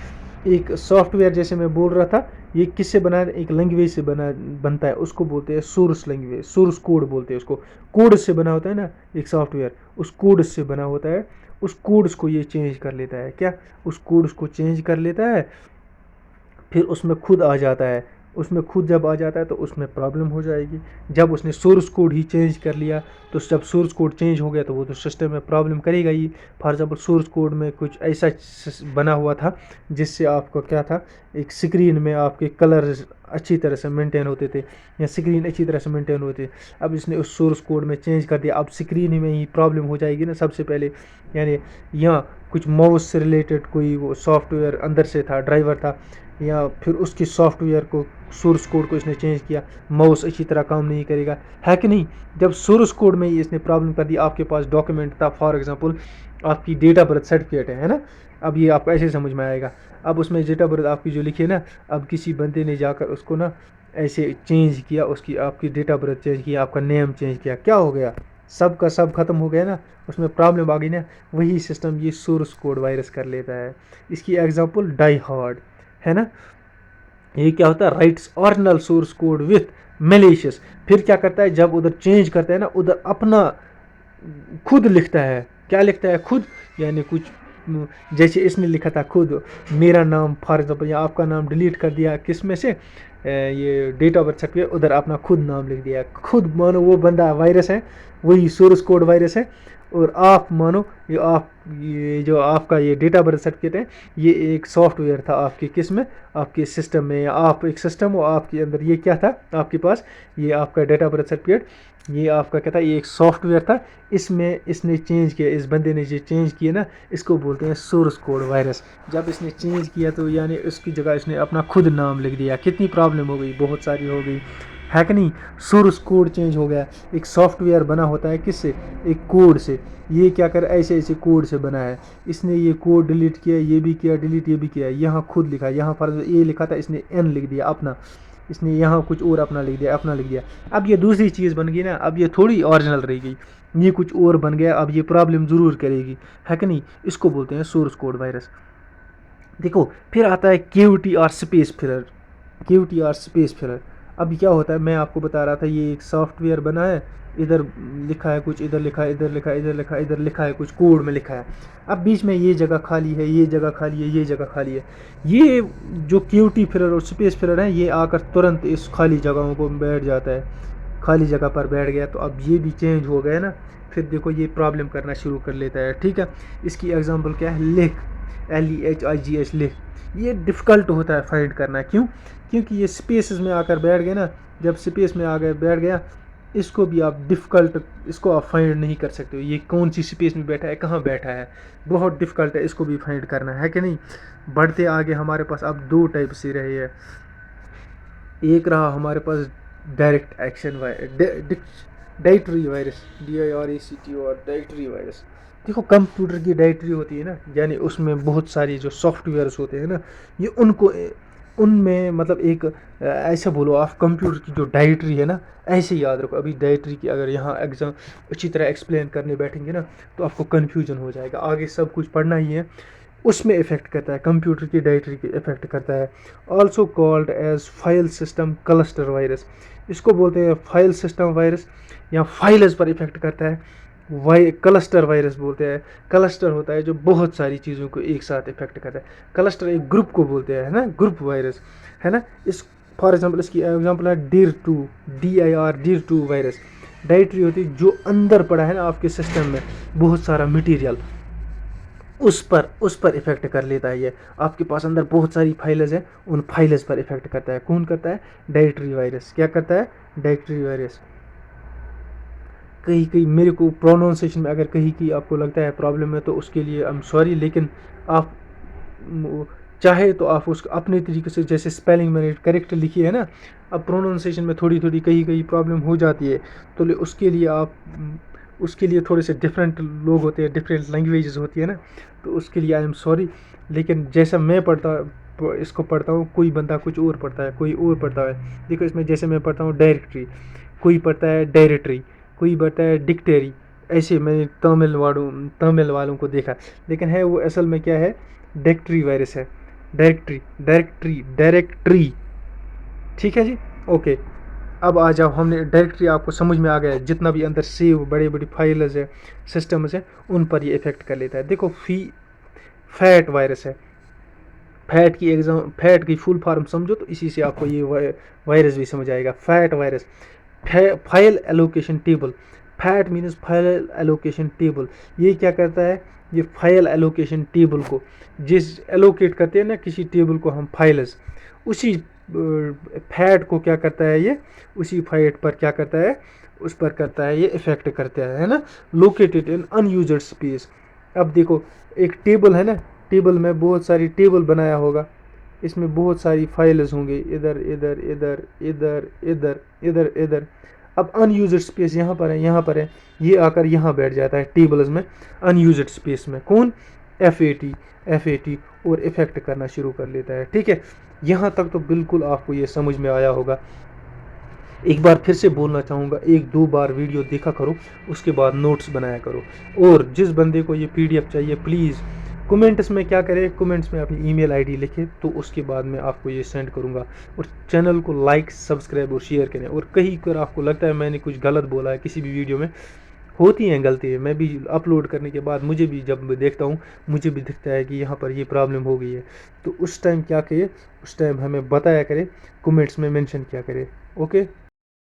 एक सॉफ्टवेयर जैसे मैं बोल रहा था, ये किससे बना है, एक लैंग्वेज से बनता है, उसको बोलते हैं सोर्स लैंग्वेज, सोर्स कोड बोलते हैं उसको। कोड से बना होता है ना एक सॉफ्टवेयर, उस कोड से बना होता है, उस कोड्स को ये चेंज कर लेता है। क्या, उस कोड्स को चेंज कर लेता है, फिर उसमें खुद आ जाता है। उसमें खुद जब आ जाता है तो उसमें प्रॉब्लम हो जाएगी। जब उसने सोर्स कोड ही चेंज कर लिया, तो जब सोर्स कोड चेंज हो गया तो वो तो सिस्टम में प्रॉब्लम करेगा ही। फॉर एग्जांपल सोर्स कोड में कुछ ऐसा बना हुआ था जिससे आपको क्या था, एक स्क्रीन में आपके कलर अच्छी तरह से मेंटेन होते थे, या स्क्रीन अच्छी तरह से मेंटेन होते। अब इसने उस सोर्स कोड में चेंज कर दिया, अब स्क्रीन में ही प्रॉब्लम हो जाएगी ना सबसे पहले। यानी यहाँ कुछ माउस से रिलेटेड कोई वो सॉफ्टवेयर अंदर से था, ड्राइवर था, या फिर उसकी सॉफ्टवेयर को, सोर्स कोड को इसने चेंज किया, माउस अच्छी तरह काम नहीं करेगा, है कि नहीं। जब सोर्स कोड में ही इसने प्रॉब्लम कर दी, आपके पास डॉक्यूमेंट था, फॉर एग्जांपल आपकी डेट ऑफ बर्थ सर्टिफिकेट है ना, अब ये आपको ऐसे समझ में आएगा। अब उसमें डेट ऑफ बर्थ आपकी जो लिखी है ना, अब किसी बंदे ने जाकर उसको ना ऐसे चेंज किया, उसकी आपकी डेट ऑफ बर्थ चेंज किया, आपका नेम चेंज किया, क्या हो गया, सब का सब खत्म हो गया ना, उसमें प्रॉब्लम आ गई ना। वही सिस्टम ये सोर्स कोड वायरस कर लेता है। इसकी एग्जांपल डाई हार्ड है ना, ये क्या होता है, rights original source code with malicious. फिर क्या करता है, जब उधर चेंज करता है ना, उधर अपना खुद लिखता है। क्या लिखता है, खुद, यानी कुछ जैसे इसने लिखा था खुद मेरा नाम, फॉर एग्जाम्पल, या आपका नाम डिलीट कर दिया किस में से, ये डेट ऑफ बर्थ सर्टिफिकेट, उधर अपना खुद नाम लिख दिया। खुद मानो वो बंदा वायरस है, वही सोर्स कोड वायरस है, और आप मानो ये जो आपका ये डेटा बर्थ सर्टिफिकेट है, ये एक सॉफ्टवेयर था आपके किस में, आपके सिस्टम में, या आप एक सिस्टम हो, आपके अंदर ये क्या था आपके पास, ये आपका डेटा बर्थ सर्टिफिकेट, ये आपका क्या था, ये एक सॉफ्टवेयर था, इसमें इसने चेंज किया, इस बंदे ने जो चेंज किया ना, इसको बोलते हैं सोर्स कोड वायरस। जब इसने चेंज किया तो यानी उसकी जगह इसने अपना खुद नाम लिख दिया, कितनी प्रॉब्लम हो गई, बहुत सारी हो गई, है कि नहीं। सोर्स कोड चेंज हो गया। एक सॉफ्टवेयर बना होता है किससे, एक कोड से। ये क्या कर, ऐसे ऐसे कोड से बना है, इसने ये कोड डिलीट किया, ये भी किया डिलीट, ये भी किया, यहाँ खुद लिखा, यहाँ फर्ज ए लिखा था, इसने एन लिख दिया अपना, इसने यहाँ कुछ और अपना लिख दिया, अपना लिख दिया। अब ये दूसरी चीज़ बन गई ना, अब ये थोड़ी ओरिजिनल रह गई, ये कुछ और बन गया, अब ये प्रॉब्लम ज़रूर करेगी, है कि नहीं। इसको बोलते हैं सोर्स कोड वायरस। देखो फिर आता है केविटी और स्पेस फिलर। केविटी और स्पेस फिलर, अब क्या होता है, मैं आपको बता रहा था, ये एक सॉफ्टवेयर बना है, इधर लिखा है कुछ, इधर लिखा है, इधर लिखा है, इधर लिखा है, इधर लिखा है कुछ, कोड में लिखा है। अब बीच में ये जगह खाली है, ये जगह खाली है, ये जगह खाली है। ये जो केविटी फिलर और स्पेस फिलर है, ये आकर तुरंत इस खाली जगहों को बैठ जाता है, खाली जगह पर बैठ गया, तो अब ये भी चेंज हो गया ना, फिर देखो ये प्रॉब्लम करना शुरू कर लेता है, ठीक है। इसकी एग्जांपल क्या है, लिख, LEHIGH, लिख। ये डिफ़िकल्ट होता है फाइंड करना, क्यों, क्योंकि ये स्पेसेस में आकर बैठ गए ना, जब स्पेस में आ गए बैठ गया, इसको भी आप डिफ़िकल्ट, इसको आप फाइंड नहीं कर सकते हो, ये कौन सी स्पेस में बैठा है, कहाँ बैठा है, बहुत डिफ़िकल्ट है इसको भी फाइंड करना, है कि नहीं। बढ़ते आगे हमारे पास अब दो टाइप से रहे हैं। एक रहा हमारे पास direct action directory virus, DIRECT, और डायरेक्टरी वायरस। देखो कंप्यूटर की डायरेक्टरी होती है ना, यानी उसमें बहुत सारी जो सॉफ्टवेयर्स होते हैं ना, ये उनको उनमें मतलब एक ऐसे बोलो आप, कंप्यूटर की जो डायरेक्टरी है ना, ऐसे याद रखो। अभी डायरेक्टरी की अगर यहाँ एग्जाम अच्छी तरह एक्सप्लेन करने बैठेंगे ना, तो आपको कन्फ्यूजन हो जाएगा, आगे सब कुछ पढ़ना ही है। उसमें इफ़ेक्ट करता है, कंप्यूटर की डायरेक्टरी की इफ़ेक्ट करता है। Also called as file system cluster virus, इसको बोलते हैं फाइल सिस्टम वायरस, या फाइल्स पर इफ़ेक्ट करता है, क्लस्टर वायरस बोलते हैं। क्लस्टर होता है जो बहुत सारी चीज़ों को एक साथ इफेक्ट करता है। क्लस्टर एक ग्रुप को बोलते हैं, है ना, ग्रुप वायरस, है ना। इस फॉर एग्जांपल इसकी एग्जांपल है DIR2, DIR2 वायरस। डायरेक्टरी होती है जो अंदर पड़ा है ना आपके सिस्टम में, बहुत सारा मटेरियल, उस पर इफेक्ट कर लेता है। ये आपके पास अंदर बहुत सारी फाइल्स हैं, उन फाइल्स पर इफेक्ट करता है। कौन करता है? Directory virus. क्या करता है? Directory virus. कहीं कहीं मेरे को प्रोनाउंसिएशन में अगर कहीं की आपको लगता है प्रॉब्लम है तो उसके लिए आई एम सॉरी, लेकिन आप चाहे तो आप उसको अपने तरीके से, जैसे स्पेलिंग मैंने करेक्ट लिखी है ना, अब प्रोनाउंसिएशन में थोड़ी थोड़ी कहीं कहीं प्रॉब्लम हो जाती है, तो उसके लिए आप उसके लिए थोड़े से डिफरेंट लोग होते हैं, डिफरेंट लैंग्वेजेस होती है ना, तो उसके लिए आई एम सॉरी। लेकिन जैसा मैं इसको पढ़ता हूँ, कोई बंदा कुछ और पढ़ता है, कोई और पढ़ता है। देखो इसमें जैसे मैं पढ़ता हूँ डायरेक्टरी, कोई पढ़ता है डायरेक्टरी, कोई पढ़ता है डिक्टेरी। ऐसे मैंने तमिल वालों को देखा, लेकिन है वो असल में क्या है? डायरेक्टरी वायरस है। डायरेक्टरी। ठीक है जी, ओके। अब आ जाओ, हमने डायरेक्टरी आपको समझ में आ गया, जितना भी अंदर सेव बड़ी बड़ी फाइल्स है, सिस्टम्स है, उन पर ये इफेक्ट कर लेता है। देखो फैट वायरस है। फैट की फुल फॉर्म समझो तो इसी से आपको ये वायरस भी समझ आएगा। Fat virus, file allocation table. Fat means file allocation table. ये क्या करता है? ये फाइल एलोकेशन टेबल को, जिस एलोकेट करते हैं ना किसी टेबल को हम फाइल्स, उसी फैट को क्या करता है ये, उसी फैट पर क्या करता है, उस पर करता है ये इफेक्ट करता है ना। Located in unused space. अब देखो एक टेबल है ना, टेबल में बहुत सारी टेबल बनाया होगा, इसमें बहुत सारी फाइल्स होंगे, इधर इधर इधर इधर इधर इधर इधर। अब अनयूज्ड स्पेस यहाँ पर है, यहाँ पर है, ये आकर यहाँ बैठ जाता है टेबल्स में, अनयूज्ड स्पेस में। कौन? FAT और इफेक्ट करना शुरू कर लेता है। ठीक है, यहाँ तक तो बिल्कुल आपको ये समझ में आया होगा। एक बार फिर से बोलना चाहूँगा, 1-2 बार वीडियो देखा करो, उसके बाद नोट्स बनाया करो। और जिस बंदे को ये PDF चाहिए, प्लीज़ कमेंट्स में क्या करें, कमेंट्स में अपनी ईमेल आईडी लिखें, तो उसके बाद मैं आपको ये सेंड करूँगा। और चैनल को लाइक, सब्सक्राइब और शेयर करें। और कहीं पर आपको लगता है मैंने कुछ गलत बोला है किसी भी वीडियो में, होती हैं गलतियाँ, मैं भी अपलोड करने के बाद मुझे भी जब देखता हूँ, मुझे भी दिखता है कि यहाँ पर ये प्रॉब्लम हो गई है, तो उस टाइम क्या करिए, उस टाइम हमें बताया करें, कमेंट्स में मेंशन किया करें। ओके।